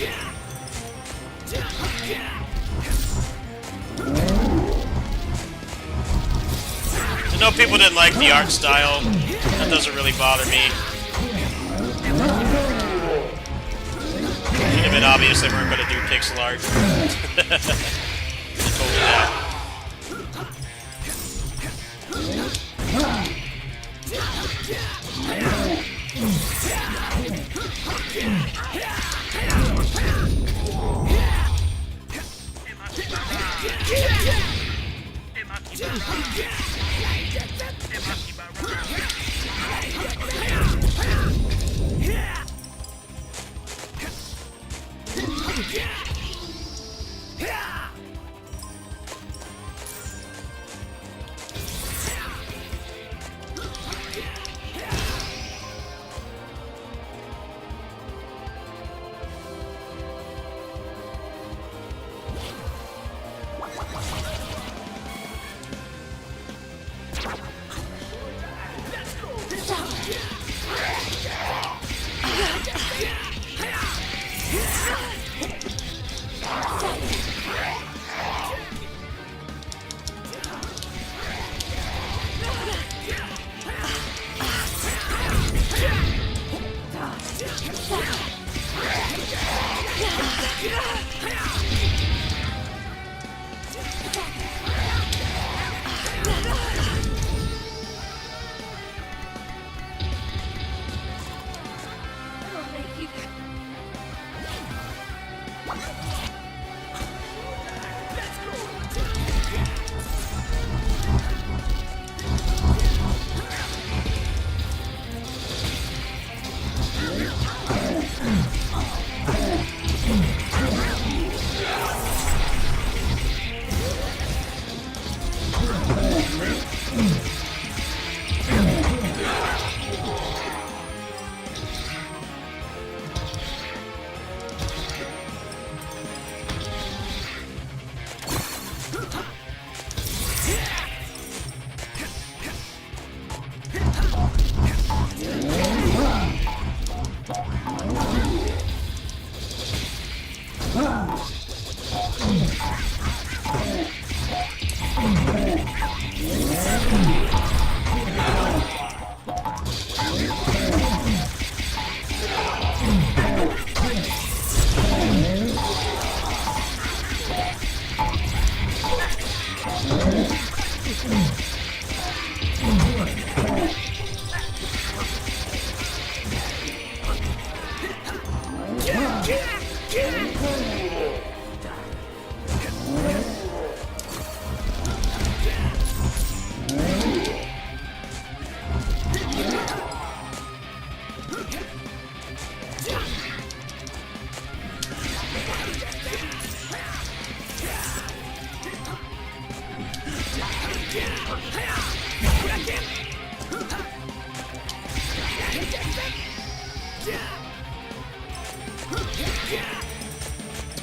I know people didn't like the art style. That doesn't really bother me. Should have been obvious they weren't going to do pixel art. Totally that.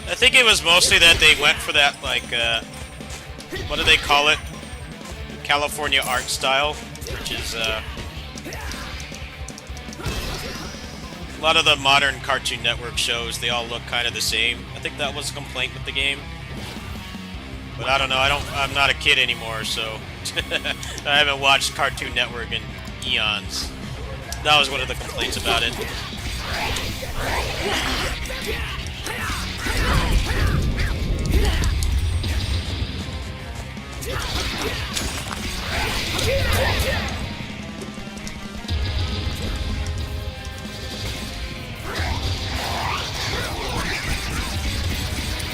I think it was mostly that they went for that, like, what do they call it? California art style, which is, a lot of the modern Cartoon Network shows, they all look kind of the same. I think that was a complaint with the game. But I don't know, I'm not a kid anymore, so I haven't watched Cartoon Network in eons. That was one of the complaints about it.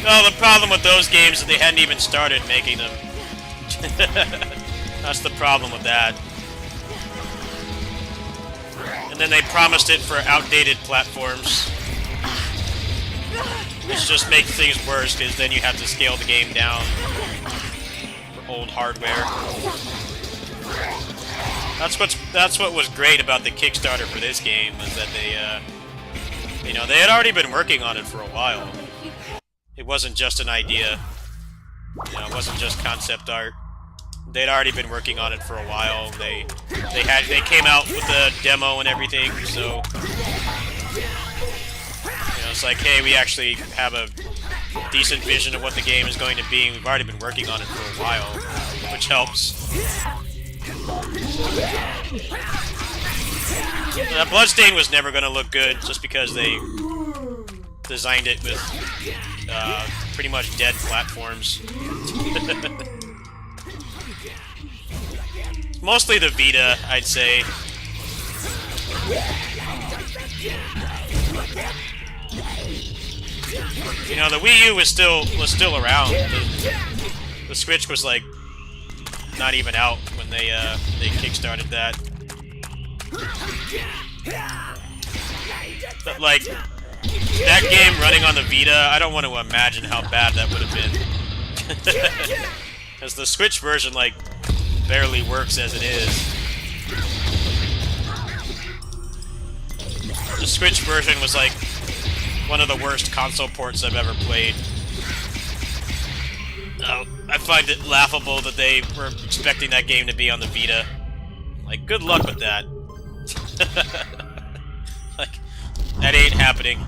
No, the problem with those games is they hadn't even started making them. That's the problem with that. And then they promised it for outdated platforms. Which just makes things worse, because then you have to scale the game down for old hardware. That's what was great about the Kickstarter for this game, was that they, you know, they had already been working on it for a while. It wasn't just an idea. You know, it wasn't just concept art. They'd already been working on it for a while. They came out with the demo and everything, so you know, it's like, hey, we actually have a decent vision of what the game is going to be, and we've already been working on it for a while, which helps. That Bloodstain was never going to look good, just because they designed it with pretty much dead platforms. Mostly the Vita, I'd say. You know, the Wii U was still around. The Switch was like not even out when they kickstarted that. But like that game running on the Vita, I don't want to imagine how bad that would have been. Because the Switch version like barely works as it is. The Switch version was like one of the worst console ports I've ever played. I find it laughable that they were expecting that game to be on the Vita. Like, good luck with that. Like, that ain't happening.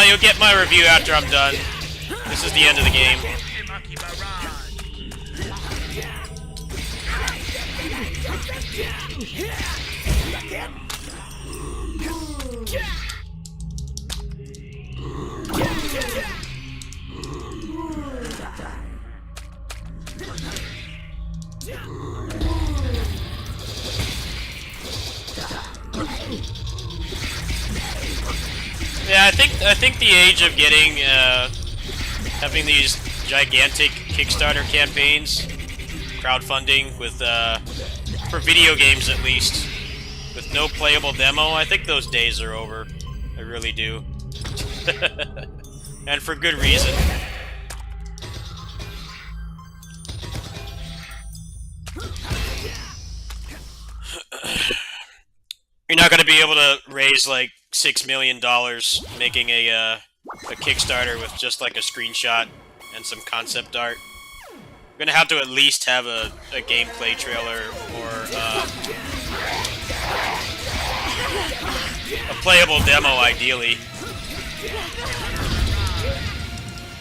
You'll get my review after I'm done. This is the end of the game. Yeah, I think the age of getting having these gigantic Kickstarter campaigns, crowdfunding with for video games at least, with no playable demo, I think those days are over. I really do. And for good reason. You're not going to be able to raise like $6 million making a Kickstarter with just like a screenshot and some concept art. You're going to have to at least have a gameplay trailer or a playable demo, ideally.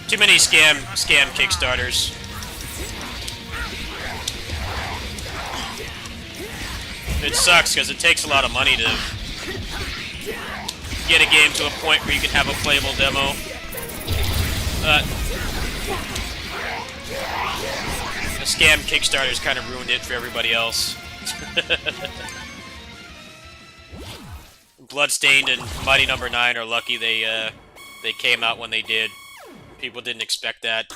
Too many scam Kickstarters. It sucks because it takes a lot of money to get a game to a point where you can have a playable demo. The scam Kickstarters kind of ruined it for everybody else. Bloodstained and Mighty No. 9 are lucky they came out when they did. People didn't expect that.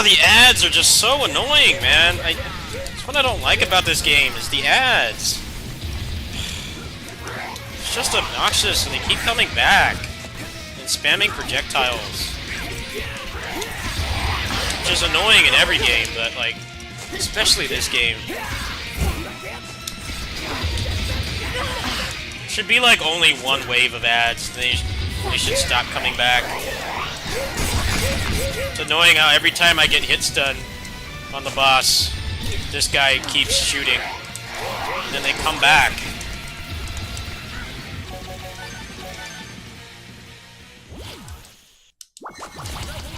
The ads are just so annoying, man. That's what I don't like about this game, is the ads. It's just obnoxious, and they keep coming back and spamming projectiles. Which is annoying in every game, but, like, especially this game. Should be, like, only one wave of ads. They They should stop coming back. It's annoying how every time I get hit stun on the boss, this guy keeps shooting. And then they come back.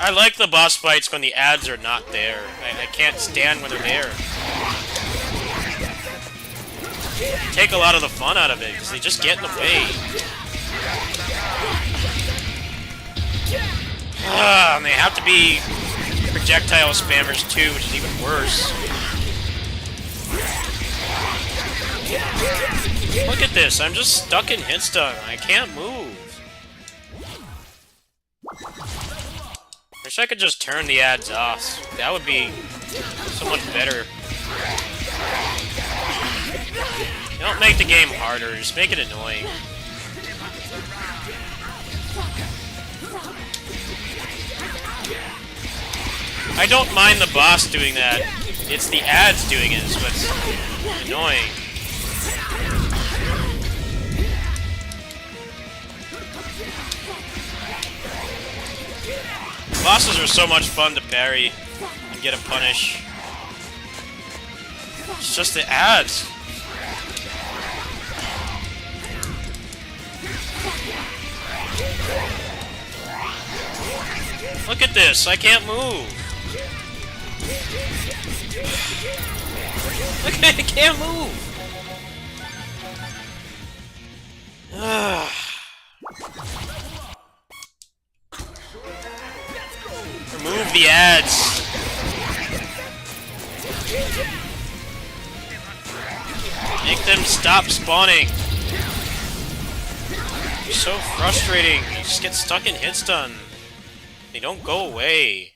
I like the boss fights when the ads are not there. I can't stand when they're there. Take a lot of the fun out of it, because they just get in the way. And they have to be projectile spammers too, which is even worse. Look at this, I'm just stuck in hit stun. I can't move. Wish I could just turn the ads off. That would be so much better. Don't make the game harder, just make it annoying. I don't mind the boss doing that. It's the ads doing it is what's annoying. Bosses are so much fun to parry and get a punish. It's just the ads. Look at this, I can't move. Look, I can't move. Remove the ads. Make them stop spawning. It's so frustrating. You just get stuck in hit stun. They don't go away.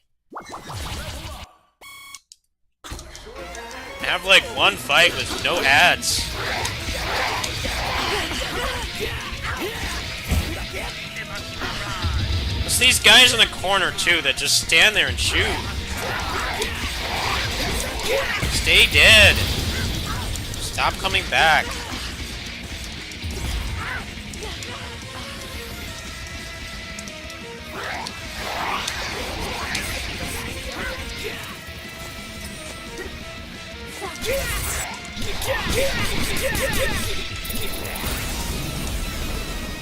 I have like one fight with no ads. It's these guys in the corner too that just stand there and shoot. Stay dead. Stop coming back.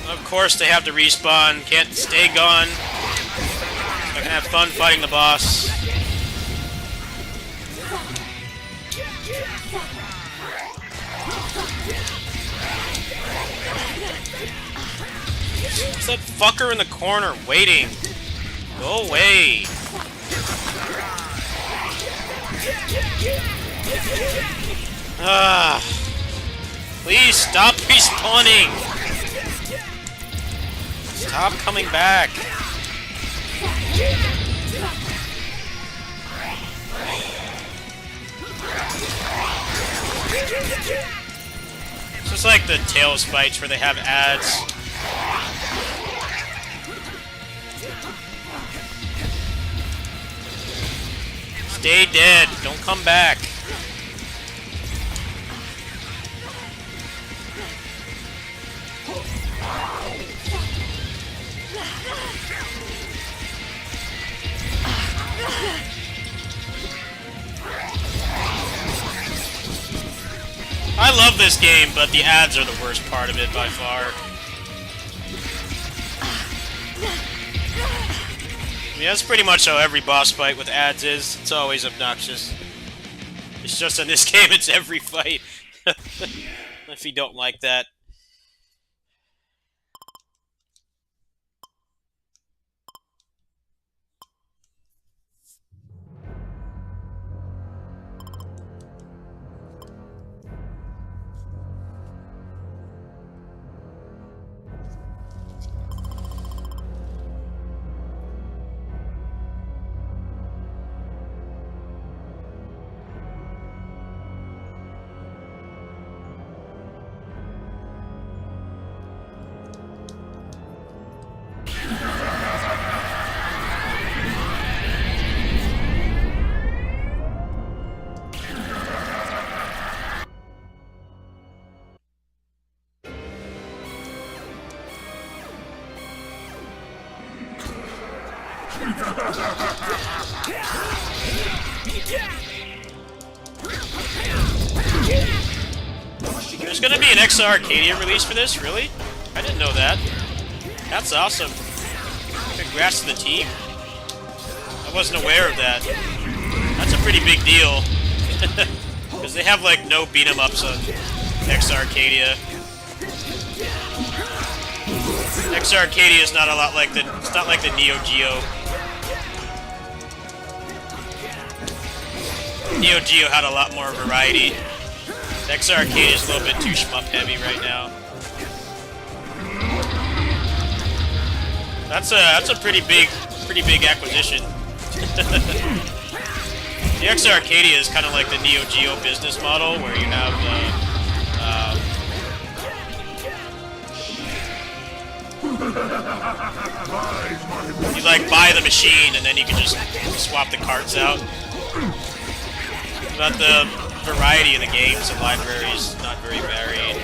Of course they have to respawn, can't stay gone. I can have fun fighting the boss. What's that fucker in the corner waiting? Go away. Please stop respawning. Stop coming back. It's just like the Tails fights where they have ads. Stay dead. Don't come back. I love this game, but the ads are the worst part of it by far. I mean, that's pretty much how every boss fight with ads is. It's always obnoxious. It's just in this game, it's every fight. If you don't like that. There's gonna be an XR Arcadia release for this? Really? I didn't know that. That's awesome. Congrats to the team. I wasn't aware of that. That's a pretty big deal. Because they have like no beat 'em ups on XR Arcadia. XR Arcadia is not a lot like it's not like the Neo Geo. Neo Geo had a lot more variety. XR Arcadia is a little bit too shmup heavy right now. That's a pretty big acquisition. The XR Arcadia is kind of like the Neo Geo business model, where you have you like buy the machine and then you can just swap the carts out. But the variety of the games and libraries not very varied.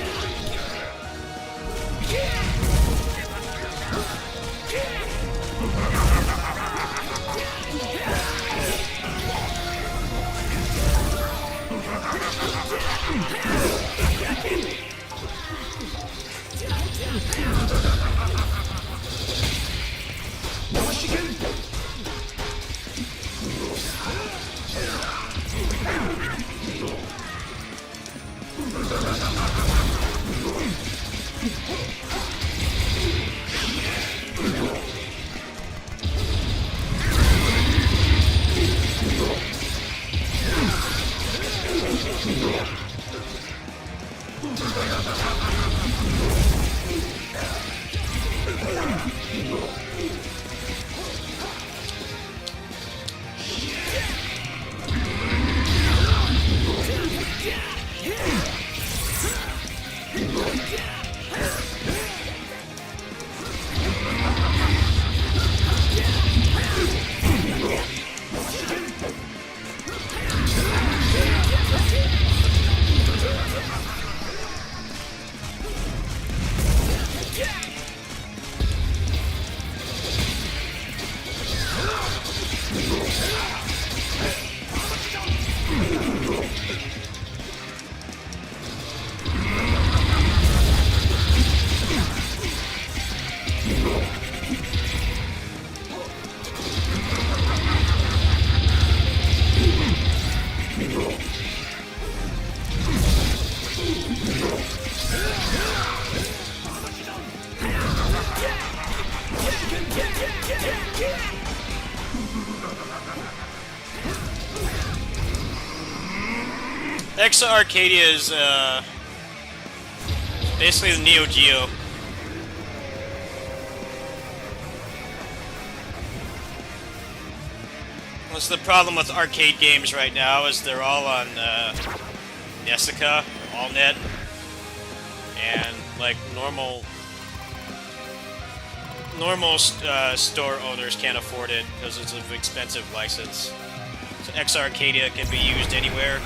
XR Arcadia is basically the Neo Geo. What's the problem with arcade games right now is they're all on Nessica, AllNet, and like normal store owners can't afford it because it's an expensive license. So XR Arcadia can be used anywhere.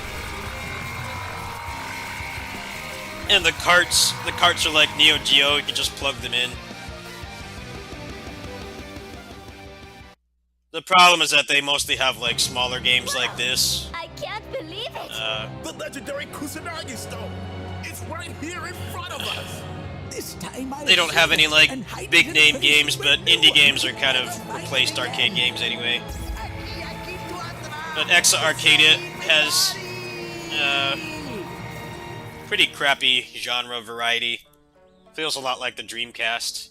And the carts are like Neo Geo, you can just plug them in. The problem is that they mostly have like smaller games like this. I can't believe it! The legendary Kusanagi Stone! It's right here in front of us! This time They don't have any like big name games, but indie games are kind of replaced arcade games anyway. But XR Arcadia has pretty crappy genre variety. Feels a lot like the Dreamcast.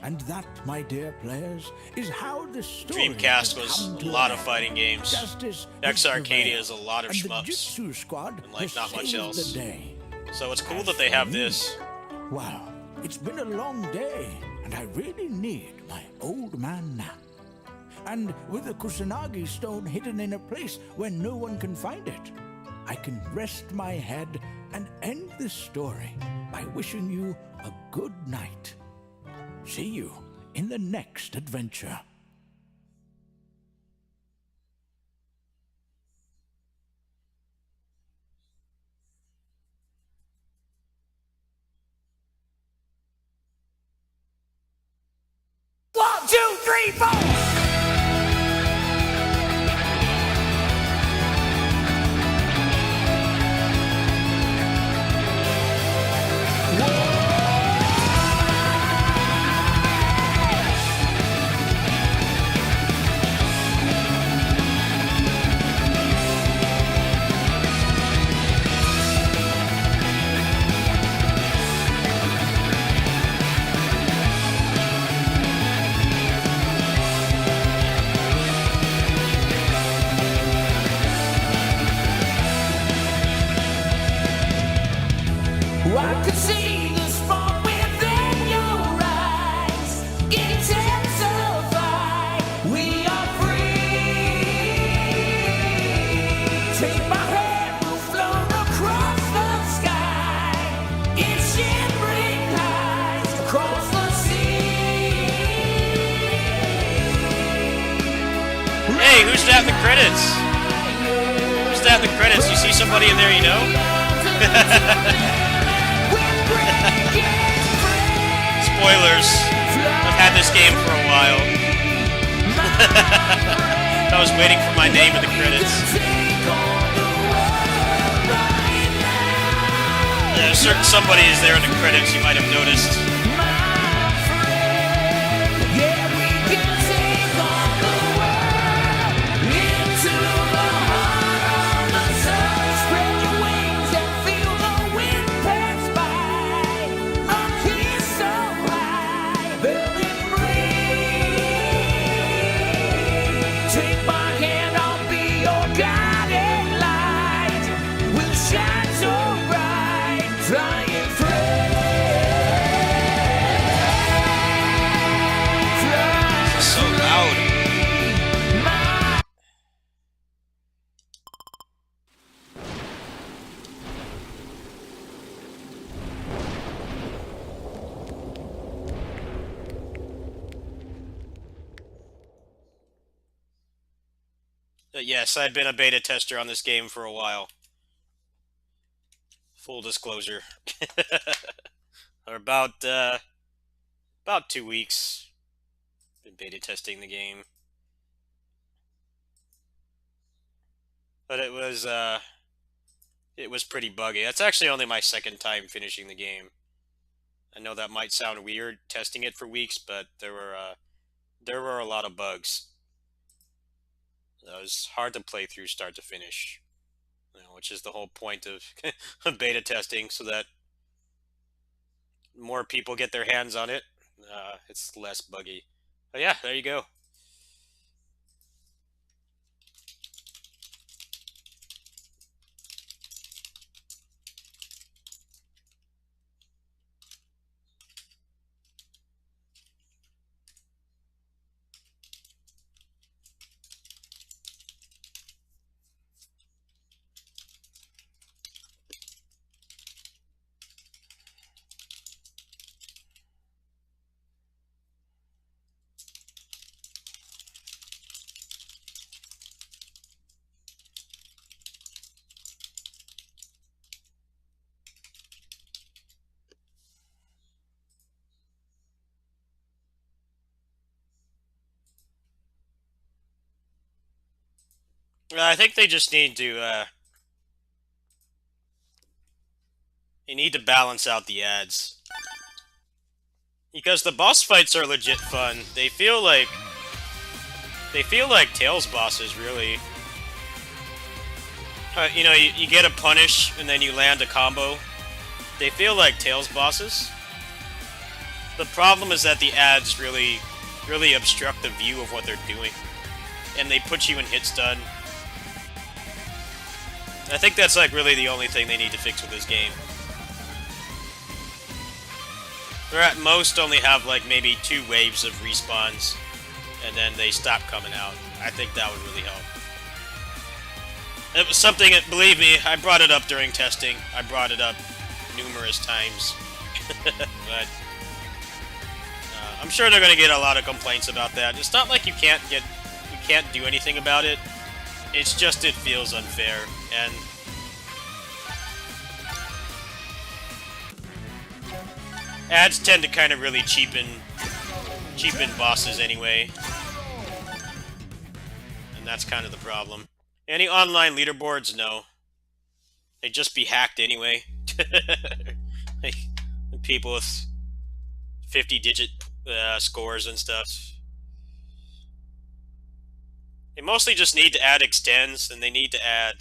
And that, my dear players, is how the story Dreamcast has was come a to lot an of fighting games. Justice XR has Arcadia prevailed, is a lot of and the shmups. Jitsu Squad And, like, has not much saved else. the day. So it's cool As that they for have me, this. Wow, it's been a long day, and I really need my old man nap. And with the Kusanagi stone hidden in a place where no one can find it, I can rest my head and end this story by wishing you a good night. See you in the next adventure. One, two. 3, 4. I could see the spark within your eyes. Intensify. We are free. Take my hand, we'll float across the sky. In shimmering lights across the sea. Hey, who's that in the credits? Who's that in the credits? You see somebody in there you know? Spoilers. I've had this game for a while. I was waiting for my name in the credits. Certain somebody is there in the credits you might have noticed. Yes, I'd been a beta tester on this game for a while. Full disclosure. Or about 2 weeks. Been beta testing the game. But it was pretty buggy. That's actually only my second time finishing the game. I know that might sound weird testing it for weeks, but there were a lot of bugs. It was hard to play through start to finish, which is the whole point of beta testing, so that more people get their hands on it. It's less buggy. But yeah, there you go. I think they just need to balance out the ads, because the boss fights are legit fun. They feel like Tails bosses, really. You get a punish and then you land a combo. They feel like Tails bosses. The problem is that the ads really obstruct the view of what they're doing, and they put you in hit stun. I think that's like really the only thing they need to fix with this game. Or at most only have like maybe 2 waves of respawns, and then they stop coming out. I think that would really help. It was something that, believe me, I brought it up during testing. I brought it up numerous times. But I'm sure they're going to get a lot of complaints about that. It's not like you can't do anything about it. It's just it feels unfair, and ads tend to kind of really cheapen cheapen bosses anyway. And that's kind of the problem. Any online leaderboards? No. They'd just be hacked anyway. Like, people with 50-digit scores and stuff. They mostly just need to add extends, and they need to add,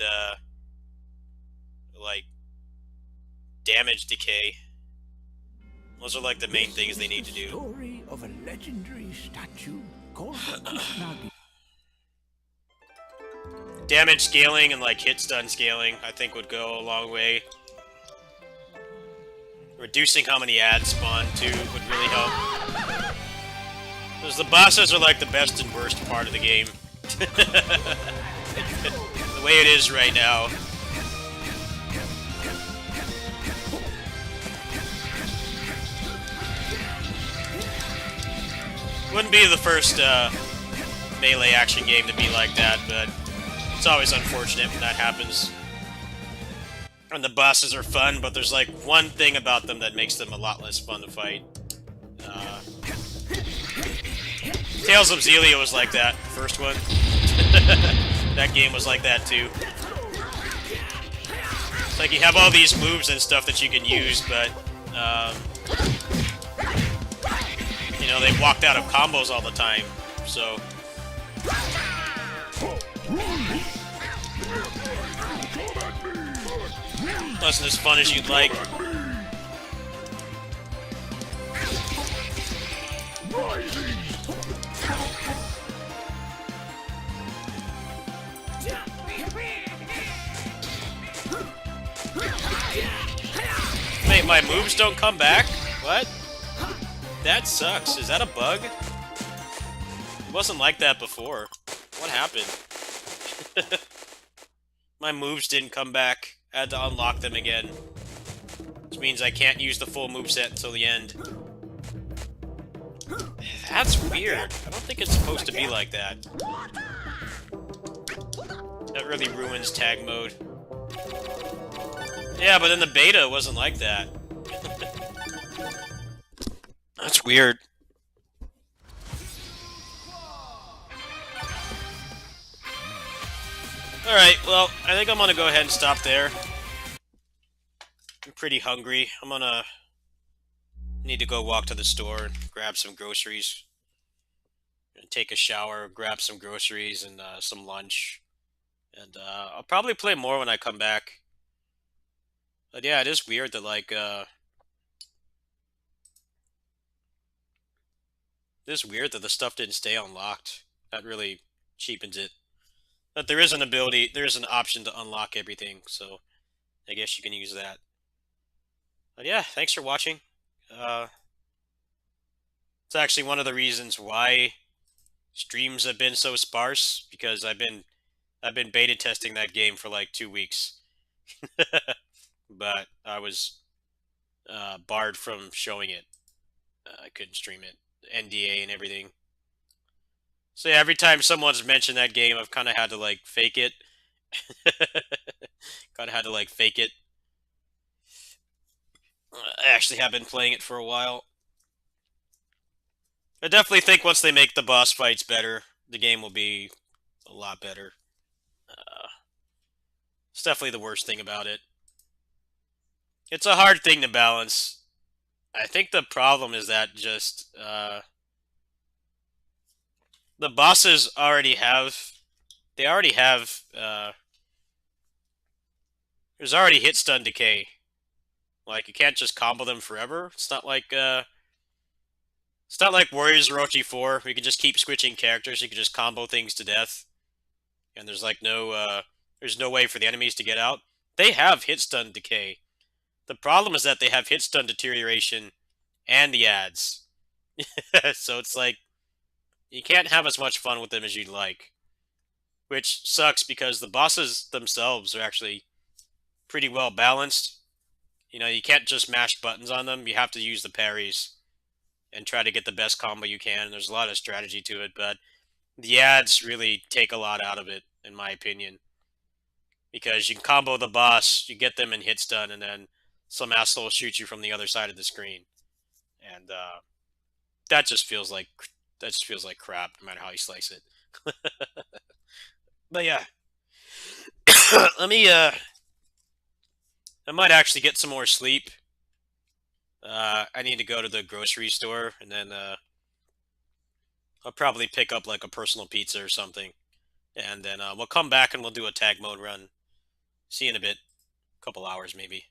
like, damage decay. Those are like the main things they need to do. Story of a legendary statue called the Kusanagi. Damage scaling and like hit stun scaling, I think, would go a long way. Reducing how many ads spawn too would really help. Because the bosses are like the best and worst part of the game. The way it is right now. Wouldn't be the first melee action game to be like that, but it's always unfortunate when that happens. And the bosses are fun, but there's like one thing about them that makes them a lot less fun to fight. Tales of Xillia was like that, the first one. That game was like that too. It's like you have all these moves and stuff that you can use, but you know, they walked out of combos all the time, so... Wasn't as fun as you'd like. Wait, my moves don't come back? What? That sucks. Is that a bug? It wasn't like that before. What happened? My moves didn't come back. I had to unlock them again. Which means I can't use the full moveset until the end. That's weird. I don't think it's supposed to be like that. That really ruins tag mode. Yeah, but in the beta it wasn't like that. That's weird. Alright, well, I think I'm gonna go ahead and stop there. I'm pretty hungry. I'm gonna need to go walk to the store and grab some groceries. And take a shower, grab some groceries and some lunch. And I'll probably play more when I come back. But yeah, it is weird that like it is weird that the stuff didn't stay unlocked. That really cheapens it. But there is an ability, there is an option to unlock everything, so I guess you can use that. But yeah, thanks for watching. It's actually one of the reasons why streams have been so sparse, because I've been beta testing that game for like 2 weeks. But I was barred from showing it. I couldn't stream it. NDA and everything. So yeah, every time someone's mentioned that game, I've kind of had to like fake it. Kind of had to like fake it. I actually have been playing it for a while. I definitely think once they make the boss fights better, the game will be a lot better. It's definitely the worst thing about it. It's a hard thing to balance. I think the problem is that just the bosses already have, there's already hit stun decay. Like, you can't just combo them forever. It's not like Warriors Orochi 4, where you can just keep switching characters, you can just combo things to death. And there's like there's no way for the enemies to get out. They have hit stun decay. The problem is that they have hit stun deterioration and the ads. So it's like, you can't have as much fun with them as you'd like. Which sucks, because the bosses themselves are actually pretty well balanced. You know, you can't just mash buttons on them. You have to use the parries and try to get the best combo you can. And there's a lot of strategy to it, but the ads really take a lot out of it, in my opinion. Because you can combo the boss, you get them in hit stun, and then some asshole shoots you from the other side of the screen. And that just feels like crap, no matter how you slice it. But yeah, let me. I might actually get some more sleep. I need to go to the grocery store, and then I'll probably pick up like a personal pizza or something, and then we'll come back and we'll do a tag mode run. See you in a bit, couple hours maybe.